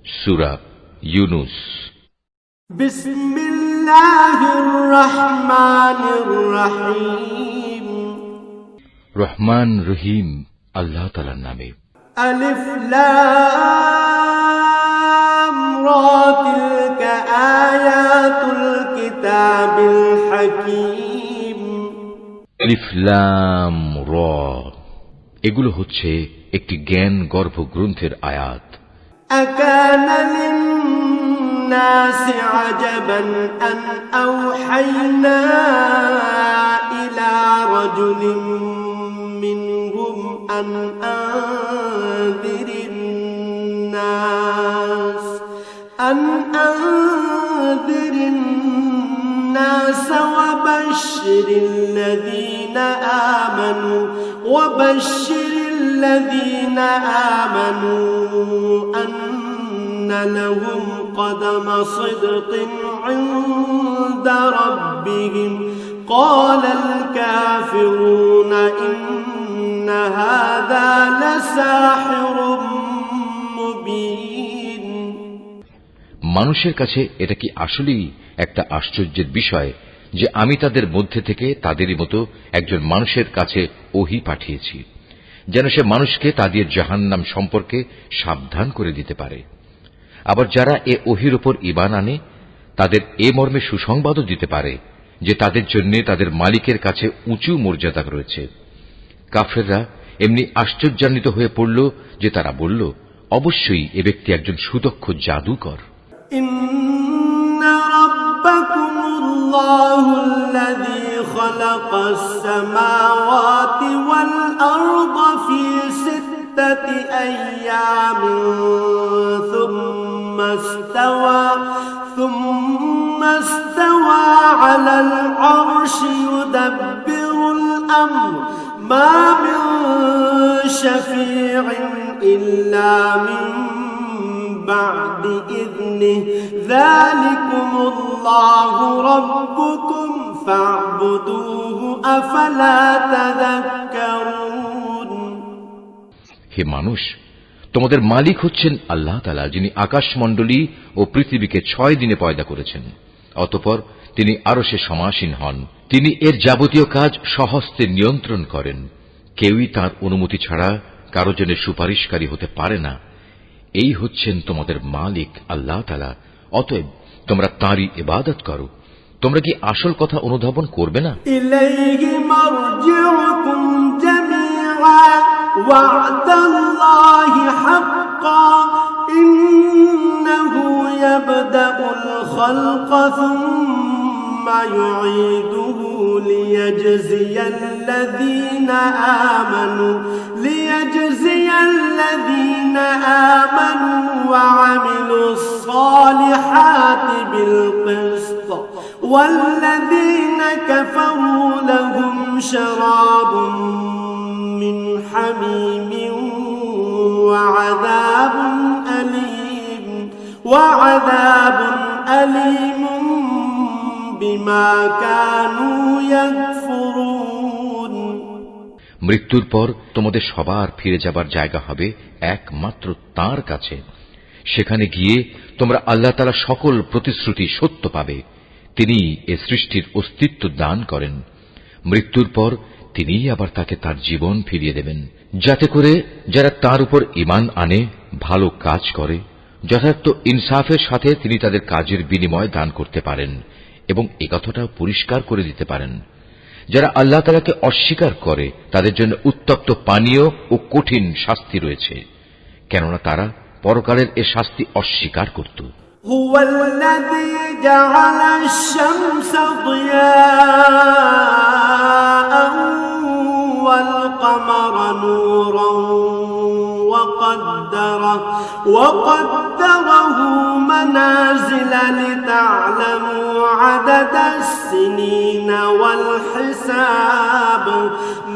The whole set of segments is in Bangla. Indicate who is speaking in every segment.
Speaker 1: সূরা ইউনুস।
Speaker 2: বিসমিল্লাহির রহমানির রহিম।
Speaker 1: রহমান রহিম আল্লাহ তাআলার নামে।
Speaker 2: আলিফ লাম রা তিলকা আয়াতুল কিতাবিল হাকীম।
Speaker 1: আলিফ লাম রা, এগুলো হচ্ছে একটি জ্ঞান গর্ভ গ্রন্থের আয়াত।
Speaker 2: আকানা লিন-নাসি আজাবান আন আওহাইনা ইলা রাজুলিন মিনহুম আন আনযিরিন নাস وبشر الذين آمنوا أن لهم قدم صدق عند ربهم قال الكافرون إن هذا لساحر مبين।
Speaker 1: মানুষের কাছে এটা কি আসলেই একটা আশ্চর্যের বিষয় যে আমি তাদের মধ্যে থেকে তাদেরই মতো একজন মানুষের কাছে ওহী পাঠিয়েছি, যেন সে মানুষকে তাদের জাহান্নাম সম্পর্কে সাবধান করে দিতে পারে। আবার যারা এ ওহীর উপর ঈমান আনে তাদের এ মর্মে সুসংবাদও দিতে পারে যে তাদের জন্য তাদের মালিকের কাছে উঁচু মর্যাদা রয়েছে। কাফেররা এমনি আশ্চর্যান্বিত হয়ে পড়ল যে তারা বলল, অবশ্যই এ ব্যক্তি একজন সুদক্ষ জাদুকর।
Speaker 2: الله الذي خلق السماوات والأرض في 6 أيام ثم استوى على العرش يدبر الأمر ما من شفيع إلا من بعد إذنه ذلكم الله ربكم فاعبدوه أفلا تذكرون।
Speaker 1: হে মানুষ, তোমাদের মালিক হচ্ছেন আল্লাহ তাআলা, যিনি আকাশমণ্ডলী ও পৃথিবীকে 6 দিনে পয়দা করেছেন। অতঃপর তিনি আরশে সমাসীন হন। তিনি এর যাবতীয় কাজ স্বহস্তে নিয়ন্ত্রণ করেন। কেউই তাঁর অনুমতি ছাড়া কারো জন্য সুপারিশকারী হতে পারে না। এই হচ্ছেন তোমাদের মালিক আল্লাহ তাআলা, অতএব তোমরা তাঁরই ইবাদত করো। তোমরা কি আসল কথা অনুধাবন করবে না?
Speaker 2: ইলাইহি মারজিউকুম জামিআ ওয়া'দাল্লাহি হাক্কান ইন্নাহু ইয়াবদাউল খালকা সুম্মা ইউঈদুহু লিয়াজজিয়াল্লাযীনা আমানু وعملوا الصالحات بالقسط والذين كفروا لهم شراب من حميم وعذاب أليم بما كانوا يكفرون।
Speaker 1: মৃত্যুর পর তোমাদের সবার ফিরে যাবার জায়গা হবে একমাত্র তাঁর কাছে। সেখানে গিয়ে তোমরা আল্লাহ তাআলা সকল প্রতিশ্রুতি সত্য পাবে। তিনি এ সৃষ্টির অস্তিত্ব দান করেন। মৃত্যুর পর তিনিই আবার তাকে তার জীবন ফিরিয়ে দেবেন, যাতে করে যারা তার উপর ঈমান আনে, ভালো কাজ করে, যথার্থ ইনসাফের সাথে তিনি তাদের কাজের বিনিময় দান করতে পারেন এবং একথাটাও পরিষ্কার করে দিতে পারেন। যারা আল্লাহ তাআলাকে অস্বীকার করে তাদের জন্য উত্তপ্ত পানীয় ও কঠিন শাস্তি রয়েছে, কেননা তারা পরকালের এ শাস্তি অস্বীকার করত।
Speaker 2: হুয়াল্লাযী জাআলাশ শামসা দিয়াআন ওয়াল কমারা নূরান وقدره منازل لتعلموا عدد السنين والحساب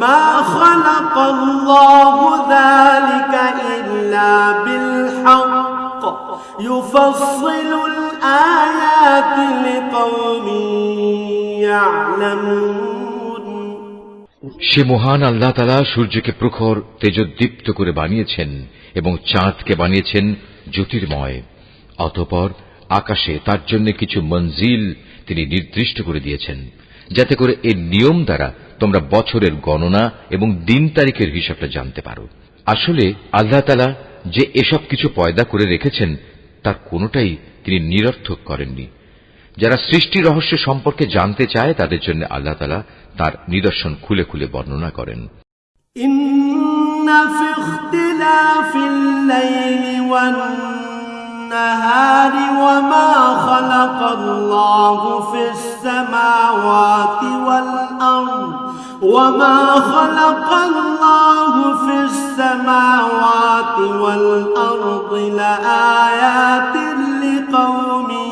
Speaker 2: ما خلق الله ذلك إلا بالحق يفصل الآيات لقوم يعلمون।
Speaker 1: সে মহান আল্লাহ তাআলা সূর্যকে প্রখর তেজোদ্দীপ্ত করে বানিয়েছেন এবং চাঁদকে বানিয়েছেন জ্যোতির্ময়। অতঃপর আকাশে তার জন্য কিছু মঞ্জিল তিনি নির্দিষ্ট করে দিয়েছেন, যাতে করে এর নিয়ম দ্বারা তোমরা বছরের গণনা এবং দিন তারিখের হিসাবটা জানতে পারো। আসলে আল্লাহ তাআলা যে এসব কিছু পয়দা করে রেখেছেন তার কোনোটাই তিনি নিরর্থক করেননি। যারা সৃষ্টি রহস্য সম্পর্কে জানতে চায় তাদের জন্য আল্লাহ তাআলা তার নিদর্শন খুলে খুলে বর্ণনা করেন।
Speaker 2: ইন্না ফি ইখতিলাফিল লাইলি ওয়ান নাহারি ওয়া মা খালাকাল্লাহু ফিস সামাওয়াতি ওয়াল আরদ ওয়া মা খালাকাল্লাহু ফিস সামাওয়াতি ওয়াল আরদি লাআয়াতিন লিকাওমিন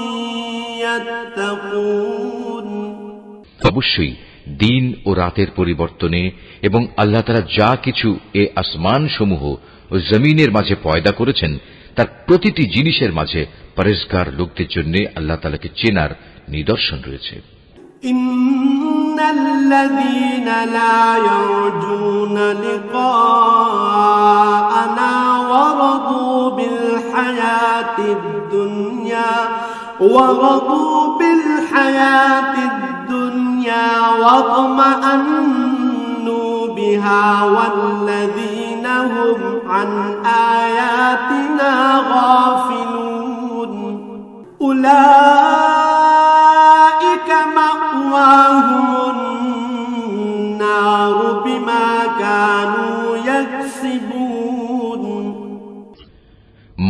Speaker 2: ইয়াত্তাকুন।
Speaker 1: অবশ্যই দিন ও রাতের পরিবর্তনে এবং আল্লাহ তাআলা যা কিছু এ আসমান সমূহ ও জমিনের মাঝে পয়দা করেছেন তার প্রতিটি জিনিসের মাঝে পরহেজগার লোকদের জন্য আল্লাহ তাআলাকে চেনার নিদর্শন রয়েছে।
Speaker 2: ইন্নাল্লাযীনা লা ইয়ারজুনা লিকাআনা ওয়া রাদু বিল হায়াতিদ দুনিয়া واطمأنوا بها والذين هم عن آياتنا غافلون أولئك مأواهم النار بما كانوا يكسبون।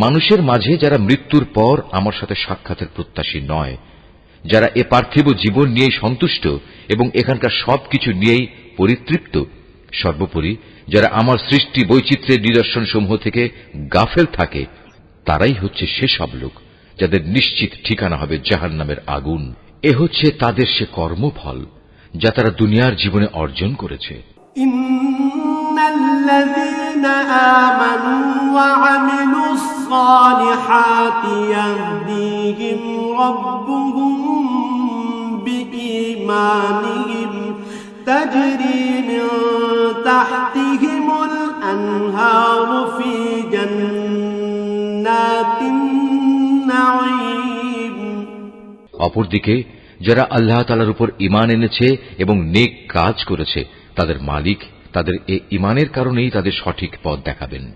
Speaker 1: মানুষের মাঝে যারা মৃত্যুর পর আমার সাথে সাক্ষাতের প্রত্যাশী নয়, যারা এ পার্থিব জীবন নিয়ে সন্তুষ্ট এবং এখানকার সবকিছু নিয়েই পরিতৃপ্ত, সর্বোপরি যারা আমার সৃষ্টি বৈচিত্র্যের নিদর্শন সমূহ থেকে গাফেল থাকে, তারাই হচ্ছে সেসব লোক যাদের নিশ্চিত ঠিকানা হবে জাহান্নামের আগুন। এ হচ্ছে তাদের সে কর্মফল যা তারা দুনিয়ার জীবনে অর্জন করেছে।
Speaker 2: ইন্নাল্লাযীনা আমানু ওয়া আমিলুস সালিহাতি ইয়াহদিহিম রাব্বুহুম বিঈমানিহিম তাজরি মিন তাহতিহিমুল আনহারু ফি জান্নাতিন নাঈম।
Speaker 1: অপরদিকে যারা আল্লাহ তাআলার উপর ঈমান এনেছে এবং নেক কাজ করেছে তাদের মালিক তাদের এই ঈমানের কারণেই তাদের সঠিক পথ দেখাবেন।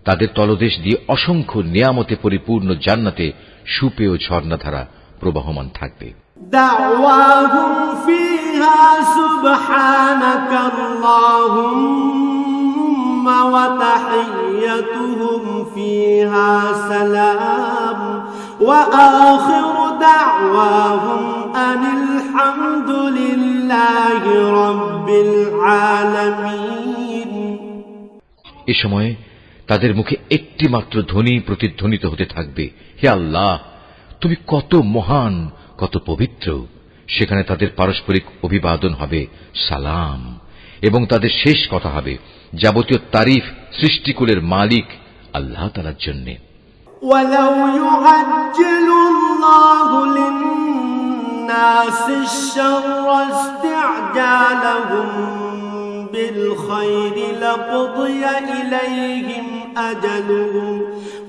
Speaker 1: তাদের তলদেশ দিয়ে অসংখ্য নিয়ামতে পরিপূর্ণ জান্নাতে সুপেয় ঝর্ণাধারা প্রবাহমান থাকবে।
Speaker 2: দাওয়াহুম ফিহা সুবহানাকাল্লাহুম্মা ওয়া তাহিয়্যতুহুম ফিহা সালাম ওয়া আখিরু দাওয়াহুম আনিল হামদুলিল্লাহি রাব্বিল আলামিন।
Speaker 1: এ সময় তাদের মুখে একটি মাত্র ধ্বনি প্রতিধ্বনিত হতে থাকবে, হে আল্লাহ, তুমি কত মহান, কত পবিত্র। সেখানে তাদের পারস্পরিক অভিবাদন হবে সালাম, এবং তাদের শেষ কথা হবে যাবতীয় তারিফ সৃষ্টিকুলের মালিক আল্লাহ তাআলার জন্য।
Speaker 2: ওয়ালাউ ইউআজ্জিলুল্লাহু লিন-নাসি আশ-শাররা ইসতি'জালাহুম বিল-খায়রি লাকুদিয়া ইলাইহিম আজালুহুম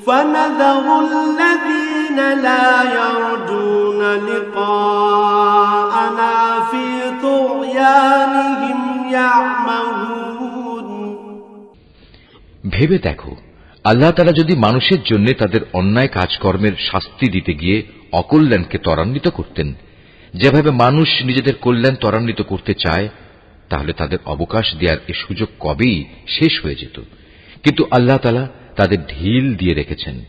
Speaker 2: ফানাযারুল্লাযীনা লা ইয়ারজুনা লিকাআনা ফি তুগয়ানিহিম ইয়া'মাহুন।
Speaker 1: ভেবে দেখো, আল্লাহ তাআলা যদি মানুষের জন্য তাদের অন্যায় কাজকর্মের শাস্তি দিতে গিয়ে অকল্যাণকে ত্বরান্বিত করতেন, যেভাবে মানুষ নিজেদের কল্যাণ ত্বরান্বিত করতে চায়, তাহলে তাদের অবকাশ দেওয়ার এ সুযোগ কবেই শেষ হয়ে যেত। কিন্তু আল্লাহ তাআলা তাদের ঢিল দিয়ে রেখেছেন।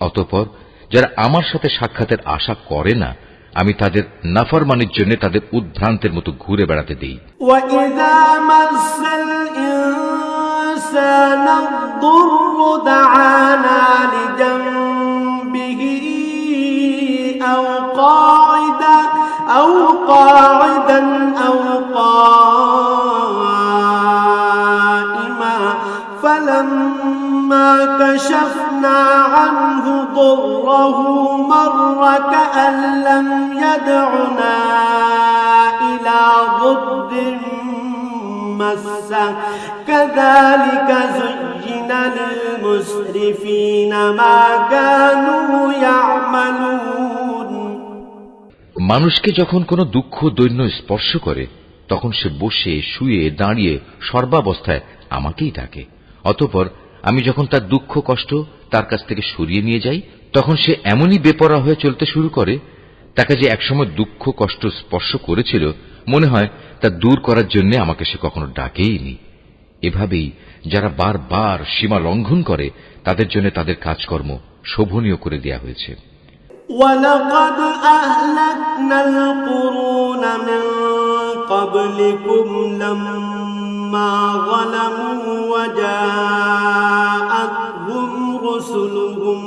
Speaker 1: অতঃপর যারা আমার সাথে সাক্ষাতের আশা করে না, আমি তাদের নাফরমানির জন্য তাদের উদ্ভ্রান্তের মতো ঘুরে বেড়াতে দেই।
Speaker 2: ওয়াইযা মাসাল ইনসানা আদ-দুররু দা'ানা লিজামবিহি আও قاعدا أو قائما فلما كشفنا عنه ضره مر كأن لم يدعنا إلى ضر مسه كذلك زين للمسرفين ما كانوا يعملون تعملون
Speaker 1: মানুষকে যখন কোনো দুঃখ দৈন্য স্পর্শ করে তখন সে বসে শুয়ে দাঁড়িয়ে সর্বাবস্থায় আমাকেই ডাকে। অতঃপর আমি যখন তার দুঃখ কষ্ট তার কাছ থেকে সরিয়ে নিয়ে যাই তখন সে এমনই বেপরোয়া হয়ে চলতে শুরু করে, তাকে যে একসময় দুঃখ কষ্ট স্পর্শ করেছিল মনে হয় তা দূর করার জন্য আমাকে সে কখনো ডাকেইনি। এভাবেই যারা বারবার সীমা লঙ্ঘন করে তাদের জন্য তাদের কাজকর্ম শোভনীয় করে দেয়া হয়েছে।
Speaker 2: وَلَقَدْ أَهْلَكْنَا الْقُرُونَ مِنْ قَبْلِكُمْ لَمَّا ظَلَمُوا وَجَاءَتْهُمْ رُسُلُهُم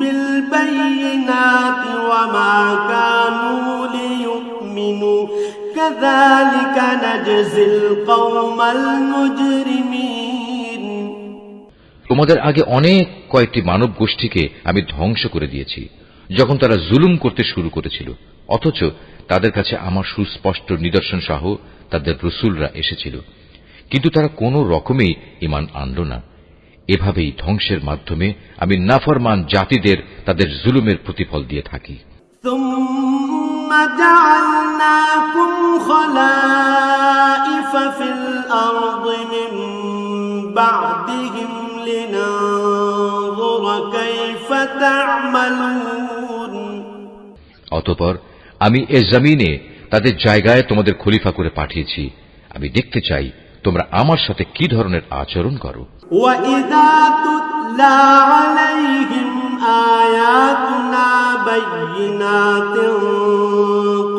Speaker 2: بِالْبَيِّنَاتِ وَمَا كَانُوا لِيُؤْمِنُوا كَذَلِكَ نَجْزِي الْقَوْمَ الْمُجْرِمِينَ
Speaker 1: তোমাদের আগে অনেক কয়েকটি মানব গোষ্ঠীকে আমি ধ্বংস করে দিয়েছি যখন তারা জুলুম করতে শুরু করেছিল, অথচ তাদের কাছে আমার সুস্পষ্ট নিদর্শন সহ তাদের রসুলরা এসেছিল, কিন্তু তারা কোনো রকমেই ঈমান আনল না। এভাবেই ধ্বংসের মাধ্যমে আমি নাফরমান জাতিদের তাদের জুলুমের প্রতিফল দিয়ে থাকি।
Speaker 2: ثُمَّ جَعَلْنَاكُمْ خَلَائِفَ فِي الْأَرْضِ مِنْ بَعْدِهِمْ لِنَنظُرَ كَيْفَ تَعْمَلُونَ
Speaker 1: অতঃপর আমি এ জমিনে তাদের জায়গায় তোমাদের খলিফা করে পাঠিয়েছি, আমি দেখতে চাই তোমরা আমার সাথে কি ধরনের আচরণ করো।
Speaker 2: وَإِذَا تُتْلَى عَلَيْهِمْ آيَاتُنَا بَيِّنَاتٍ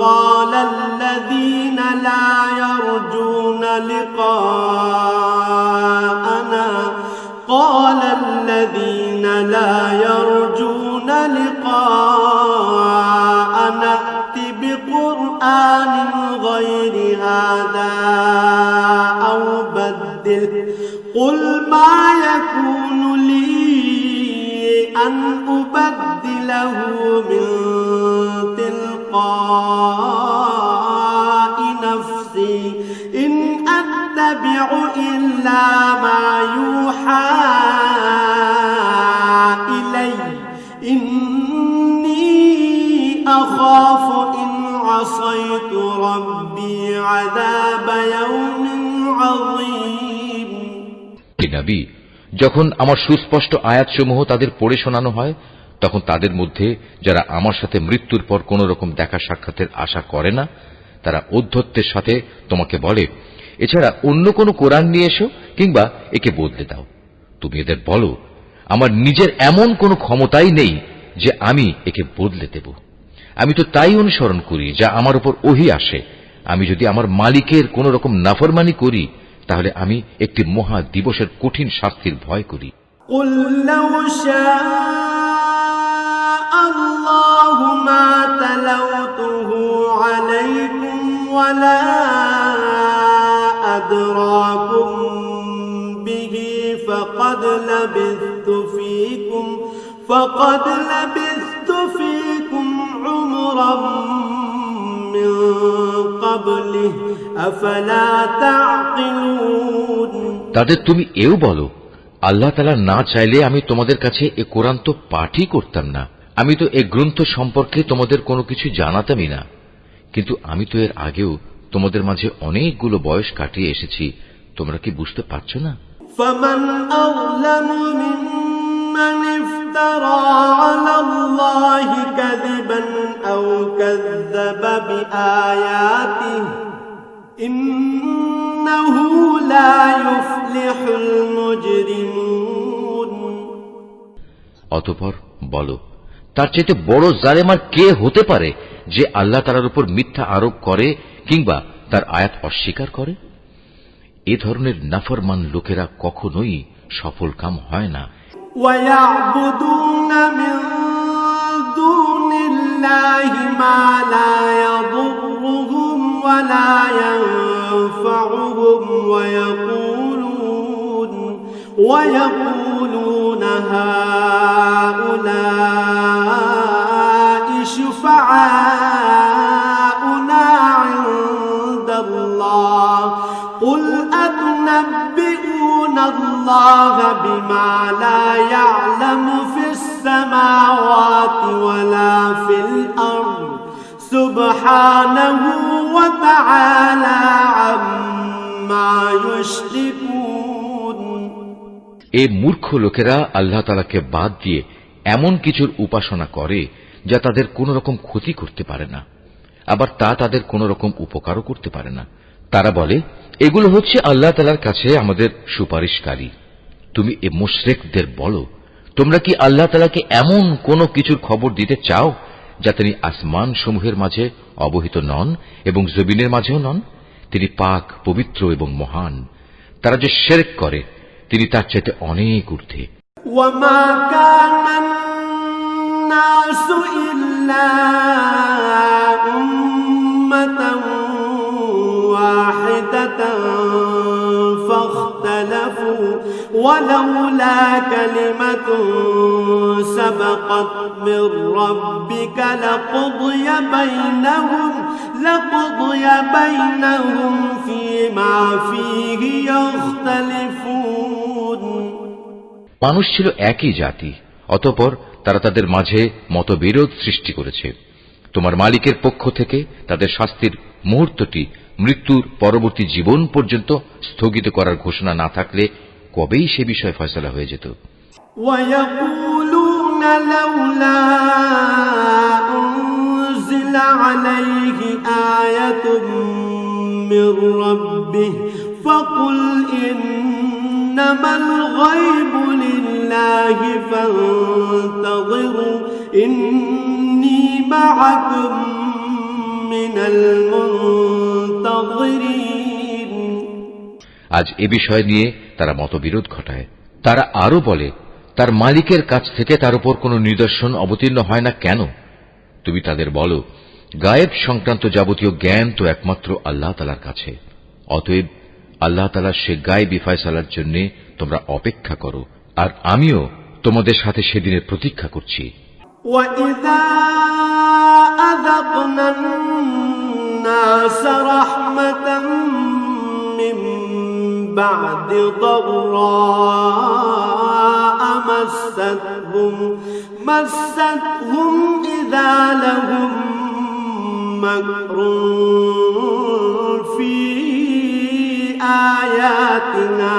Speaker 2: قَالَ الَّذِينَ لَا يَرْجُونَ لِقَاءَنَا ائْتِ بِقُرْآنٍ غَيْرِ هَذَا أَوْ بَدِّلْهُ قُلْ مَا يَكُونُ لِي أَنْ أُبَدِّلَهُ مِنْ تِلْقَاءِ نَفْسِي إِنْ أَتَّبِعُ إِلَّا مَا يُوحَى إِلَيَّ إِنِّي أَخَافُ إِنْ عَصَيْتُ رَبِّي عَذَابَ يَوْمٍ عَظِيمٍ
Speaker 1: নবী, যখন আমার সুস্পষ্ট আয়াতসমূহ তাদের পড়ে শোনানো হয় তখন তাদের মধ্যে যারা আমার সাথে মৃত্যুর পর কোন রকম দেখা সাক্ষাতের আশা করে না তারা ঔদ্ধত্যের সাথে তোমাকে বলে, এছাড়া অন্য কোন কোরআন নিয়ে এসো কিংবা একে বদলে দাও। তুমি এদের বলো, আমার নিজের এমন কোনো ক্ষমতাই নেই যে আমি একে বদলে দেব। আমি তো তাই অনুসরণ করি যা আমার উপর ওহী আসে। আমি যদি আমার মালিকের কোন রকম নাফরমানি করি তাহলে আমি একটি মহা দিবসের কঠিন শাস্তির ভয় করি।
Speaker 2: قُلْ لَوْ شَاءَ اللَّهُ مَا تَلَوْتُهُ عَلَيْكُمْ وَلَا أَدْرَاكُمْ بِهِ فَقَدْ لَبِثْتُ فِيكُمْ عُمُرًا مِّن قَبْلِهِ أَفَلَا تَعْقِلُونَ
Speaker 1: তাদের তুমি এও বলো, আল্লাহ তাআলা না চাইলে আমি তোমাদের কাছে এ কোরআন তো পাঠই করতাম না। আমি তো এ গ্রন্থ সম্পর্কে তোমাদের কোনো কিছু জানাতামই না, কিন্তু আমি তো এর আগেও তোমাদের মাঝে অনেকগুলো বয়স কাটিয়ে এসেছি। তোমরা কি বুঝতে পারছো না?
Speaker 2: فَمَنْ أَظْلَمُ مِمَّنِ افْتَرَى عَلَى اللَّهِ كَذِبًا أَوْ كَذَّبَ بِآيَاتِهِ إِنَّهُ لَا يُفْلِحُ الْمُجْرِمُونَ
Speaker 1: অতঃপর বলো, তার চাইতে বড় জালেম আর কে হতে পারে যে আল্লাহ তাআলার উপর মিথ্যা আরোপ করে কিংবা তার আয়াত অস্বীকার করে? এ ধরনের নাফরমান লোকেরা কখনোই সফল কাম হয় না।
Speaker 2: وَيَعْبُدُونَ مِن دُونِ اللَّهِ مَا لَا يَضُرُّهُمْ وَلَا يَنفَعُهُمْ وَيَقُولُونَ هَؤُلَاءِ شُفَعَاؤُنَا عِندَ اللَّهِ قل أتنبئون الله بما لا يعلم في السماوات ولا في الأرض سبحانه وتعالى عما يشركون
Speaker 1: এই মূর্খ লোকেরা আল্লাহ তাআলাকে বাদ দিয়ে এমন কিছুর উপাসনা করে যা তাদের কোন রকম ক্ষতি করতে পারে না, আবার তা তাদের কোন রকম উপকারও করতে পারে না। তারা বলে এগুলো হচ্ছে আল্লাহ তাআলার কাছে আমাদের সুপারিশকারী। তুমি এ মুশরিকদের বলো, তোমরা কি আল্লাহ তাআলাকে এমন কোন কিছুর খবর দিতে চাও যা তিনি আসমান সমূহের মাঝে অবহিত নন এবং জমিনের মাঝেও নন? তিনি পাক, পবিত্র এবং মহান। তারা যে শিরক করে তিনি তার চাইতে অনেক ঊর্ধ্বে।
Speaker 2: وما كان الناس إلا أمة واحدة فاختلفوا ولولا كلمة سبقت من ربك لقضي بينهم فيما فيه يختلفون
Speaker 1: মানুষ ছিল একই জাতি, অতঃপর তারা তাদের মাঝে মতবিরোধ সৃষ্টি করেছে। তোমার মালিকের পক্ষ থেকে তাদের শাস্তির মুহূর্তটি মৃত্যুর পরবর্তী জীবন পর্যন্ত স্থগিত করার ঘোষণা না থাকলে কবেই সে বিষয়ে ফয়সালা হয়ে যেত।
Speaker 2: وَيَقُولُونَ لَوْلَا أُنزِلَ عَلَيْهِ آيَةٌ مِّن رَّبِّهِ فَقُلْ إِنَّمَا الْغَيْبُ لِلَّهِ فَانتَظِرُوا إِنِّي مَعَكُم مِّنَ الْمُنتَظِرِينَ।
Speaker 1: আজ এ বিষয় নিয়ে তারা মতবিরোধ ঘটায়। তারা আরো বলে, তার মালিকের কাছ থেকে তার উপর কোনো নিদর্শন অবতীর্ণ হয় না কেন? তুমি তাদের বলো, গায়েব সংক্রান্ত যাবতীয় জ্ঞান তো একমাত্র আল্লাহ তাআলার কাছে। অতএব আল্লাহ তাআলার সে গায়েবী ফয়সালার জন্য তোমরা অপেক্ষা করো, আর আমিও তোমাদের সাথে সেদিনের প্রতীক্ষা করছি।
Speaker 2: وَإِذَا أَذَقْنَا النَّاسَ رَحْمَةً مِّن بَعْدِ ضَرَّاءَ مَسَّتْهُمْ إِذَا لَهُم مَّكْرٌ فِي آيَاتِنَا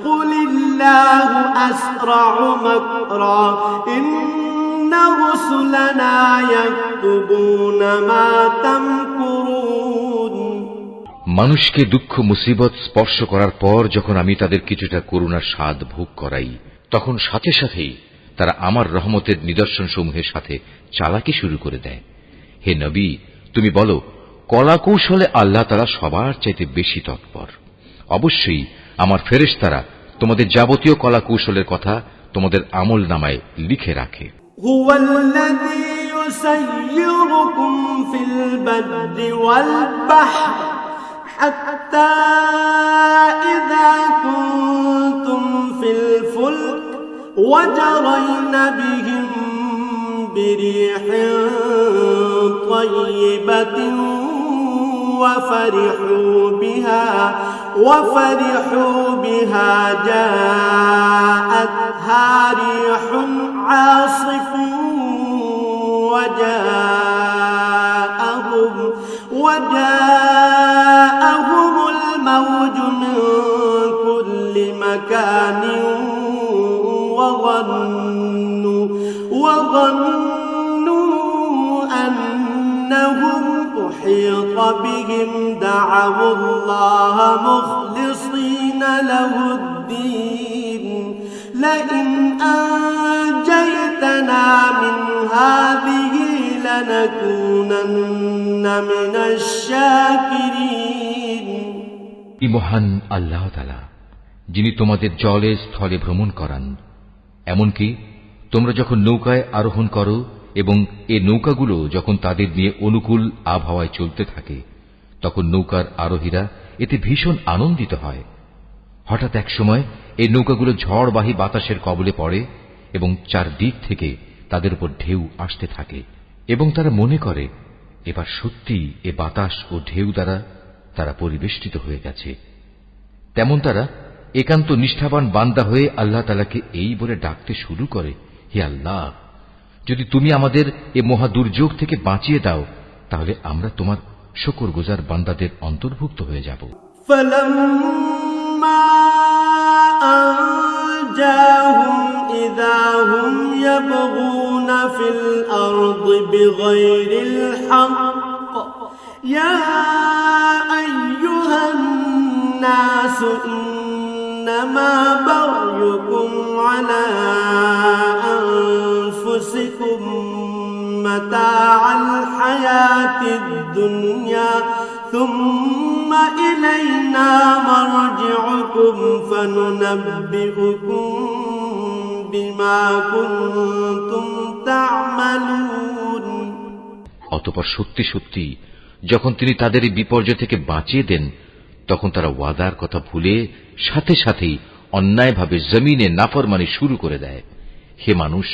Speaker 2: قُلِ اللَّهُ أَسْرَعُ مَكْرًا إِنَّ رُسُلَنَا يَكْتُبُونَ مَا تَمْكُرُونَ।
Speaker 1: মানুষকে দুঃখ মুসিবত স্পর্শ করার পর যখন আমি তাদের কিছুটা করুণার স্বাদ ভোগ করাই, তখন সাথে সাথেই তারা আমার রহমতের নিদর্শন সমূহের সাথে চালাকি শুরু করে দেয়। হে নবী, তুমি বলো, কলাকৌশলে আল্লাহ তাআলা সবার চাইতে বেশি তৎপর। অবশ্যই আমার ফেরেশতারা তোমাদের যাবতীয় কলাকৌশলের কথা তোমাদের আমল নামায় লিখে রাখে।
Speaker 2: হুয়াল্লাযী ইউসাইয়িরুকুম ফিল বাররি ওয়াল বাহর হাত্তা ইযা কুনতুম ফিল ফুলক ওয়াজরাইনা বিহিম বিরিহিন তাইয়্যিবাতিন وفرحوا بها جاءتها ريح عاصف وجاءهم الموج من كل مكان وظنوا أنهم أحيط بهم دعوا الله مخلصين له الدين لئن أنجيتنا من هذه لنكونن من الشاكرين।
Speaker 1: মহান আল্লাহ তাআলা, যিনি তোমাদের জলে স্থলে ভ্রমণ করান, এমনকি তোমরা যখন নৌকায় আরোহণ করো এবং এ নৌকাগুলো যখন তাদের নিয়ে অনুকূল আবহাওয়ায় চলতে থাকে, তখন নৌকার আরোহীরা এতে ভীষণ আনন্দিত হয়। হঠাৎ এক সময় এই নৌকাগুলো ঝড়বাহী বাতাসের কবলে পড়ে এবং চারদিক থেকে তাদের উপর ঢেউ আসতে থাকে এবং তারা মনে করে এবার সত্যি এ বাতাস ও ঢেউ দ্বারা তারা পরিবেষ্টিত হয়ে গেছে। তেমন তারা একান্ত নিষ্ঠাবান বান্দা হয়ে আল্লাহ তাআলাকে এই বলে ডাকতে শুরু করে, হে আল্লাহ, যদি তুমি আমাদের এ মহা দুর্যোগ থেকে বাঁচিয়ে দাও তাহলে আমরা তোমার শুকরগুজার বান্দাদের অন্তর্ভুক্ত হয়ে যাব।
Speaker 2: فلما أنجاهم إذا هم يبغون في الأرض بغير الحق يا أيها الناس إنما بغيكم على أنفسكم متاع الحياة الدنيا ثم إلينا مرجعكم فننبئكم بما كنتم تعملون।
Speaker 1: অতঃপর সত্যি সত্যি যখন তিনি তাদের এই বিপর্যয় থেকে বাঁচিয়ে দেন তখন তারা ওয়াদার কথা ভুলে সাথে সাথেই অন্যায়ভাবে জমিনে নাফরমানি শুরু করে দেয়। হে মানুষ,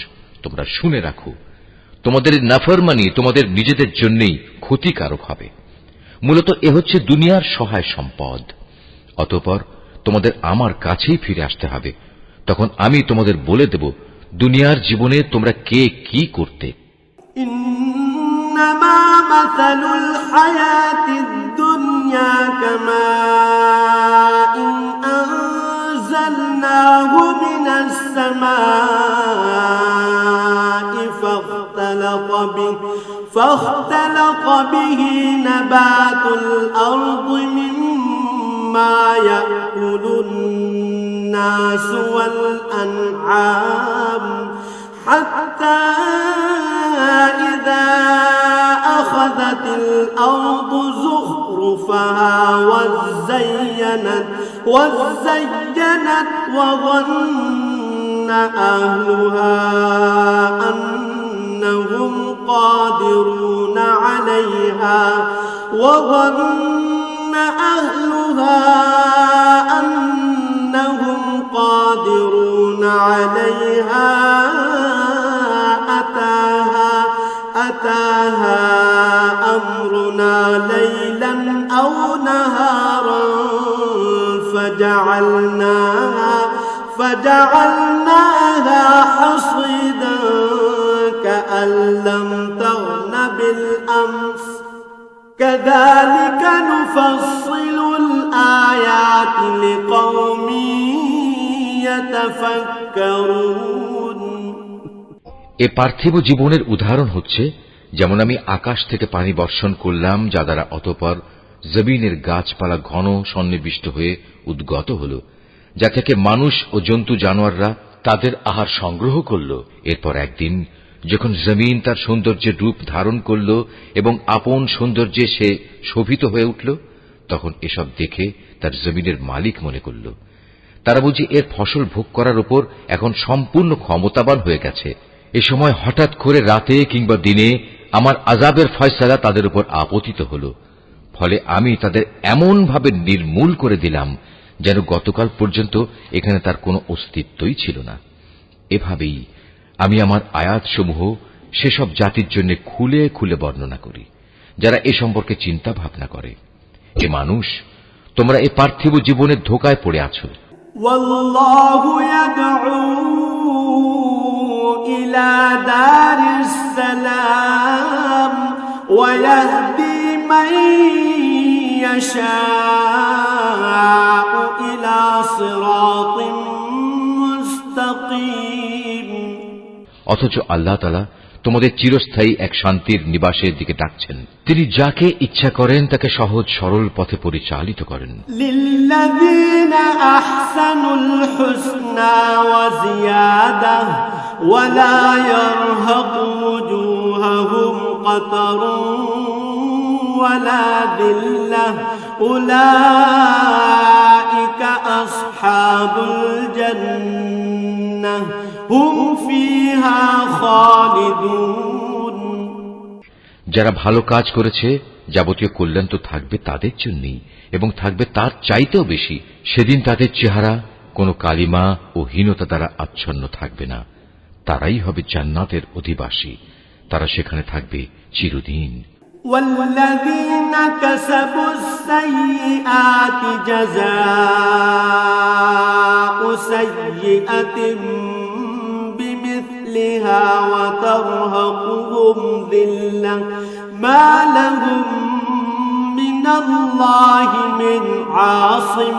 Speaker 1: তোমরা শুনে রাখো, তোমাদের নাফরমানি তোমাদের নিজেদের জন্যই ক্ষতিকারক হবে। মূলত এ হচ্ছে দুনিয়ার সহায় সম্পদ। অতঃপর তোমাদের আমার কাছেই ফিরে আসতে হবে, তখন আমি তোমাদের বলে দেব দুনিয়ার জীবনে তোমরা কে কি করতে।
Speaker 2: إنما مثل الحياة الدنيا كماء أنزلناه من السماء فاختلط به نبات الأرض مما يأكل الناس والأنعام حتى إذا أخذت الأرض زخرفها وزينت وظن أهلها أنهم قادرون عليها أتاها أمرنا ليلا أو نهارا فجعلناها حصيدا كأن لم تغن بالأمس كذلك نفصل الآيات لقوم يتفكرون।
Speaker 1: এ পার্থিব জীবনের উদাহরণ হচ্ছে যেমন আমি আকাশ থেকে পানি বর্ষণ করলাম, যা দ্বারা অতঃপর জমিনের গাছপালা ঘন সন্নিবিষ্ট হয়ে উদ্গত হল, যা থেকে মানুষ ও জন্তু জানোয়াররা তাদের আহার সংগ্রহ করল। এরপর একদিন যখন জমিন তার সৌন্দর্যের রূপ ধারণ করল এবং আপন সৌন্দর্যে সে শোভিত হয়ে উঠল, তখন এসব দেখে তার জমিনের মালিক মনে করল তারা বুঝি এর ফসল ভোগ করার উপর এখন সম্পূর্ণ ক্ষমতাবান হয়ে গেছে। এ সময় হঠাৎ করে রাতে কিংবা দিনে আমার আযাবের ফয়সালা তাদের উপর আপতিত হল, ফলে আমি তাদের এমন ভাবে নির্মূল করে দিলাম যেন গতকাল পর্যন্ত এখানে তার কোনো অস্তিত্বই ছিল না। এভাবেই আমি আমার আয়াতসমূহ সেসব জাতির জন্য খুলে খুলে বর্ণনা করি যারা এ সম্পর্কে চিন্তা ভাবনা করে। এ মানুষ, তোমরা এ পার্থিব জীবনের ধোঁকায় পড়ে আছো।
Speaker 2: والله يدعو إلى دار السلام ويهدي من يشاء إلى صراط مستقيم।
Speaker 1: অথচ আল্লাহ তাআলা তোমাদের চিরস্থায়ী এক শান্তির নিবাসের দিকে ডাকছেন। তিনি যাকে ইচ্ছা করেন তাকে সহজ সরল পথে পরিচালিত করেন।
Speaker 2: লিল্লাযীনা আহসানুল হুসনা ওয়া জিয়াদা ওয়া লা ইয়ারহাকু ওয়ুজুহাহুম কাতারুন ওয়া লা যিল্লাহ উলাইকা আসহাবুল জান্নাহ হুম ফিহা খালিদুন।
Speaker 1: যারা ভালো কাজ করেছে যাবতীয় কল্যাণ তো থাকবে তাদের জন্যই এবং থাকবে তার চাইতেও বেশি। সেদিন তাদের চেহারা কোনো কালিমা ও হীনতা দ্বারা আচ্ছন্ন থাকবে না। তারাই হবে জান্নাতের অধিবাসী, তারা সেখানে থাকবে চিরদিন।
Speaker 2: والذين كسبوا السيئات جزاء سيئة بمثلها وترهقهم ذلة ما لهم من الله من عاصم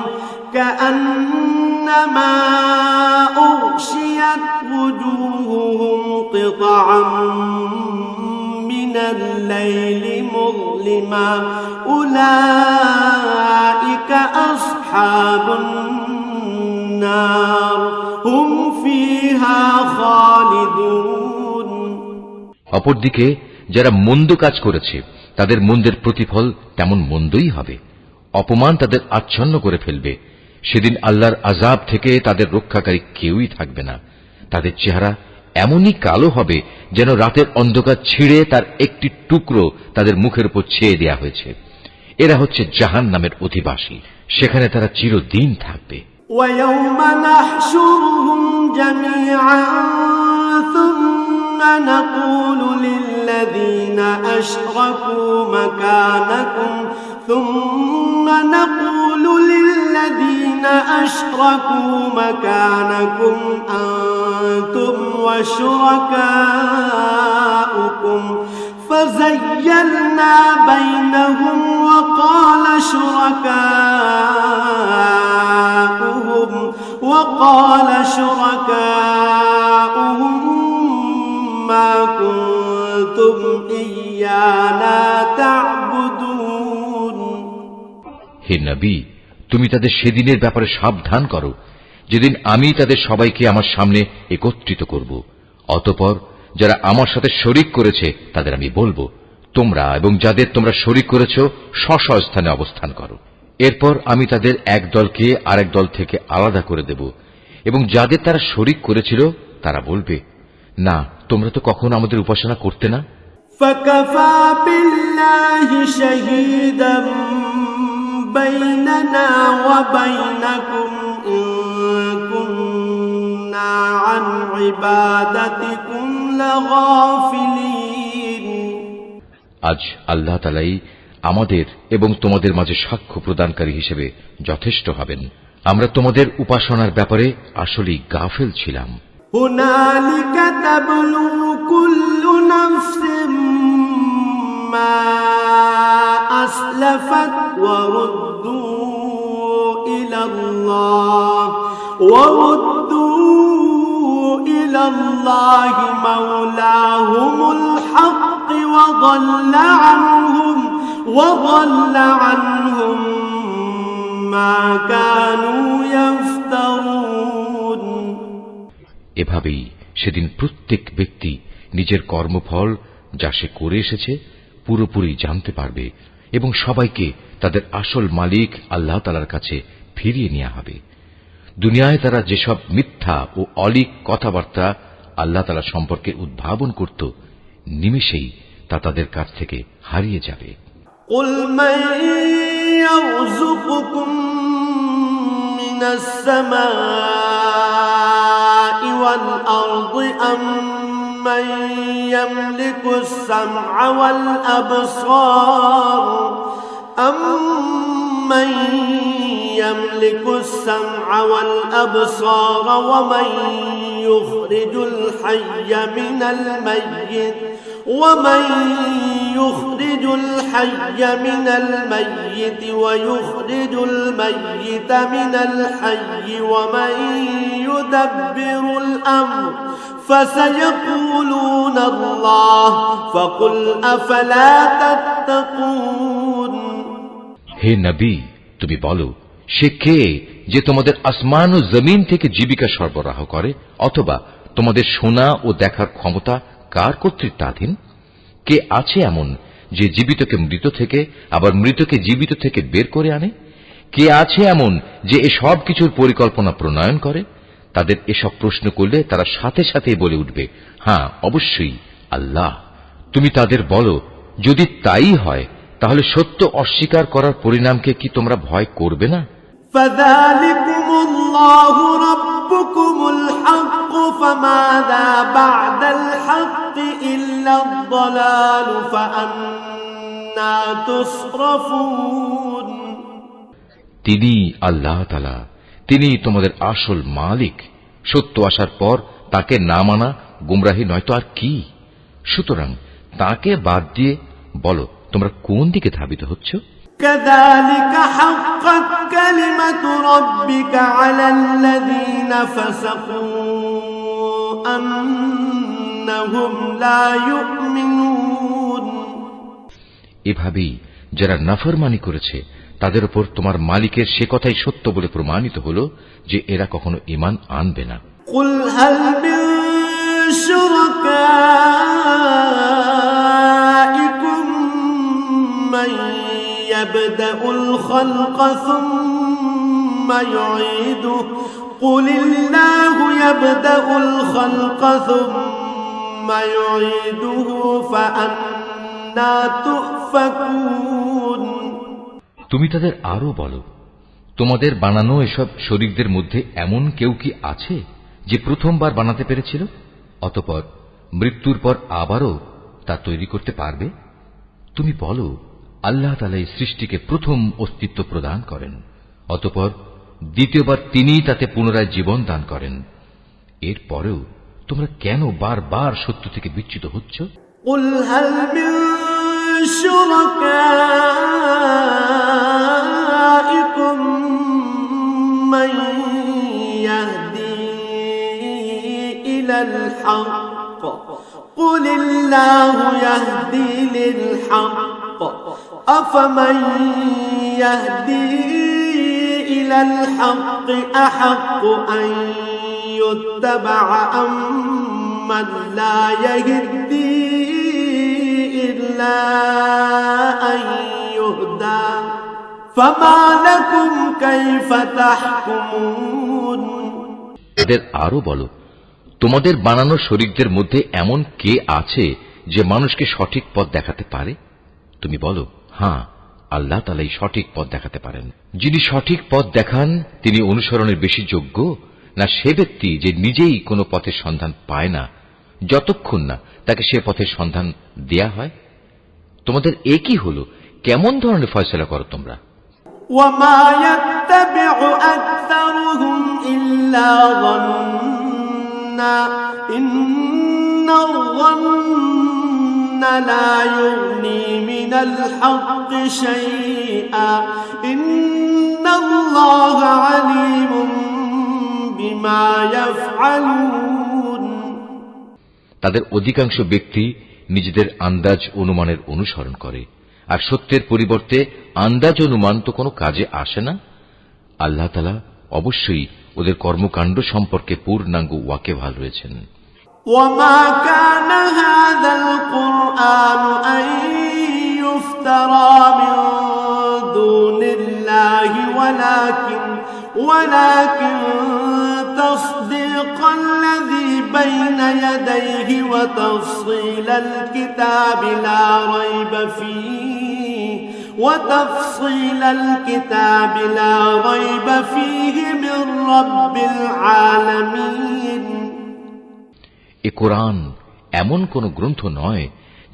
Speaker 2: كأنما أغشيت وجوههم قطعا من الليل مظلما أولئك أصحاب النار هم فيها خالدون
Speaker 1: অপরদিকে যারা মন্দ কাজ করেছে তাদের মন্দের প্রতিফল তেমন মন্দই হবে। অপমান তাদের আচ্ছন্ন করে ফেলবে। সেদিন আল্লাহর আযাব থেকে তাদের রক্ষাকারী কেউই থাকবে না। তাদের চেহারা এমনই কালো হবে যেন রাতের অন্ধকার ছিঁড়ে তার একটি টুকরো তাদের মুখের উপর ছেয়ে দেয়া হয়েছে। এরা হচ্ছে জাহান্নামের অধিবাসী, সেখানে তারা চিরদিন থাকবে।
Speaker 2: ويوم نحشرهم جميعا ثم نقول للذين أشركوا مكانكم أنتم وشركاؤكم فزيلنا بينهم وقال شركاؤهم ما كنتم إيانا تعبدون
Speaker 1: হে নবী, তুমি তাদের সেদিনের ব্যাপারে সাবধান করো যেদিন আমি তাদের সবাইকে আমার সামনে একত্রিত করব। অতঃপর যারা আমার সাথে শরীক করেছে তাদের আমি বলবো, তোমরা এবং যাদের তোমরা শরীক করেছ স্ব স্থানে অবস্থান করো। এরপর আমি তাদের এক দলকে আরেক দল থেকে আলাদা করে দেব এবং যাদের তারা শরীক করেছিল তারা বলবে, না, তোমরা তো কখনো আমাদের উপাসনা করতে না।
Speaker 2: فكفى بالله شهيدا بيننا وبينكم إن كنا عن عبادتكم لغافلين
Speaker 1: আজ আল্লাহ তাআলাই আমাদের এবং তোমাদের মাঝে সাক্ষ্য প্রদানকারী হিসেবে যথেষ্ট হবেন। আমরা তোমাদের উপাসনার ব্যাপারে আসলেই গাফেল ছিলাম।
Speaker 2: هنالك تبلو كل نفس ما أسلفت وردوا إلى الله مولاهم الحق وضل عنهم ما كانوا يفترون
Speaker 1: এভাবেই সেদিন প্রত্যেক ব্যক্তি নিজের কর্মফল যা সে করে এসেছে পুরোপুরি জানতে পারবে এবং সবাইকে তাদের আসল মালিক আল্লাহ তাআলার কাছে ফিরিয়ে নেওয়া হবে। দুনিয়ায় তারা যেসব মিথ্যা ও অলীক কথাবার্তা আল্লাহ তাআলা সম্পর্কে উদ্ভাবন করত, নিমেষেই তা তাদের কাছ থেকে হারিয়ে যাবে।
Speaker 2: قل من يرزقكم من السماء والأرض أم من يملك السمع والأبصار ومن يخرج الحي من الميت ويخرج الميت من الحي ومن يدبر الأمر فسيقولون الله فقل أفلا تتقون
Speaker 1: হে নবী, তুমি বলো, সে কে যে তোমাদের আসমান ও জমিন থেকে জীবিকা সরবরাহ করে, অথবা তোমাদের শোনা ও দেখার ক্ষমতা কার কর্তৃত্বাধীন? কে আছে এমন যে জীবিতকে মৃত থেকে আবার মৃতকে জীবিত থেকে বের করে আনে? কে আছে এমন যে এসব কিছুর পরিকল্পনা প্রণয়ন করে? তাদের এসব প্রশ্ন করলে তারা সাথে সাথে বলে উঠবে, হ্যাঁ, অবশ্যই আল্লাহ। তুমি তাদের বলো, যদি তাই হয় তাহলে সত্য অস্বীকার করার পরিণামকে কি তোমরা ভয় করবে না?
Speaker 2: فذلكم الله ربكم الحق فماذا بعد الحق إلا الضلال فأنا تصرفون
Speaker 1: তিনি আল্লাহ তাআলা, তিনি তোমাদের আসল মালিক। সত্য আসার পর তাকে না মানা গুমরাহি নয়তো আর কি। সুতরাং তাকে বাদ দিয়ে বলো তোমরা কোন দিকে ধাবিত হচ্ছ।
Speaker 2: كذلك حقت كلمة ربك على الذين فسقوا أنهم لا يؤمنون
Speaker 1: এভাবেই যারা নাফরমানি করেছে তাদের উপর তোমার মালিকের সে কথাই সত্য বলে প্রমাণিত হল যে এরা কখনো ঈমান আনবে না।
Speaker 2: قل هل من شركائكم من يبدأ الخلق ثم يعيده قل الله يبدأ الخلق ثم يعيده فأنى تؤفكون
Speaker 1: তুমি তাদের আরো বলো, তোমাদের বানানো এসব শরীকদের মধ্যে এমন কেউ কি আছে যে প্রথমবার বানাতে পেরেছিল, অতঃপর মৃত্যুর পর আবারও তা তৈরি করতে পারবে? তুমি বলো, আল্লাহ তাআলা এই সৃষ্টিকে প্রথম অস্তিত্ব প্রদান করেন, অতঃপর দ্বিতীয়বার তিনিই তাতে পুনরায় জীবন দান করেন। এরপরেও তোমরা কেন বারবার সত্য থেকে বিচ্যুত হচ্ছ?
Speaker 2: قل هل من شركائكم من يهدي إلى الحق قل الله يهدي للحق أفمن يهدي إلى الحق أحق أن يتبع أم من لا يهدي إلا أن يهدى فما لكم كيف تحكمون
Speaker 1: এদের আরো বলো, তোমাদের বানানো শরীকদের মধ্যে এমন কে আছে যে মানুষকে সঠিক পথ দেখাতে পারে? তুমি বলো, হ্যাঁ, আল্লাহ তাআলাই সঠিক পথ দেখাতে পারেন। যিনি সঠিক পথ দেখান তিনি অনুসরণের বেশি যোগ্য না সে ব্যক্তি যে নিজেই কোনো পথের সন্ধান পায় না যতক্ষণ না তাকে সে পথের সন্ধান দেয়া হয়? তোমাদের একই হলো, কেমন ধরনের ফয়সালা করো তোমরা?
Speaker 2: وما يتبع أكثرهم إلا ظنا إن الظن لا يغني من الحق شيئا إن الله عليم بما يفعلون
Speaker 1: তাদের অধিকাংশ ব্যক্তি নিজেদের আন্দাজ অনুমানের অনুসরণ করে, আর সত্যের পরিবর্তে আন্দাজ অনুমান তো কোনো কাজে আসে না। আল্লাহ তাআলা অবশ্যই ওদের কর্মকাণ্ড সম্পর্কে পূর্ণাঙ্গ ওয়াকিবহাল রয়েছেন।
Speaker 2: وما كان هذا القرآن أن يفترى من دون الله ولكن تصديق الذي بين يديه وتفصيل الكتاب لا ريب فيه من رب العالمين
Speaker 1: এ কোরআন এমন কোন গ্রন্থ নয়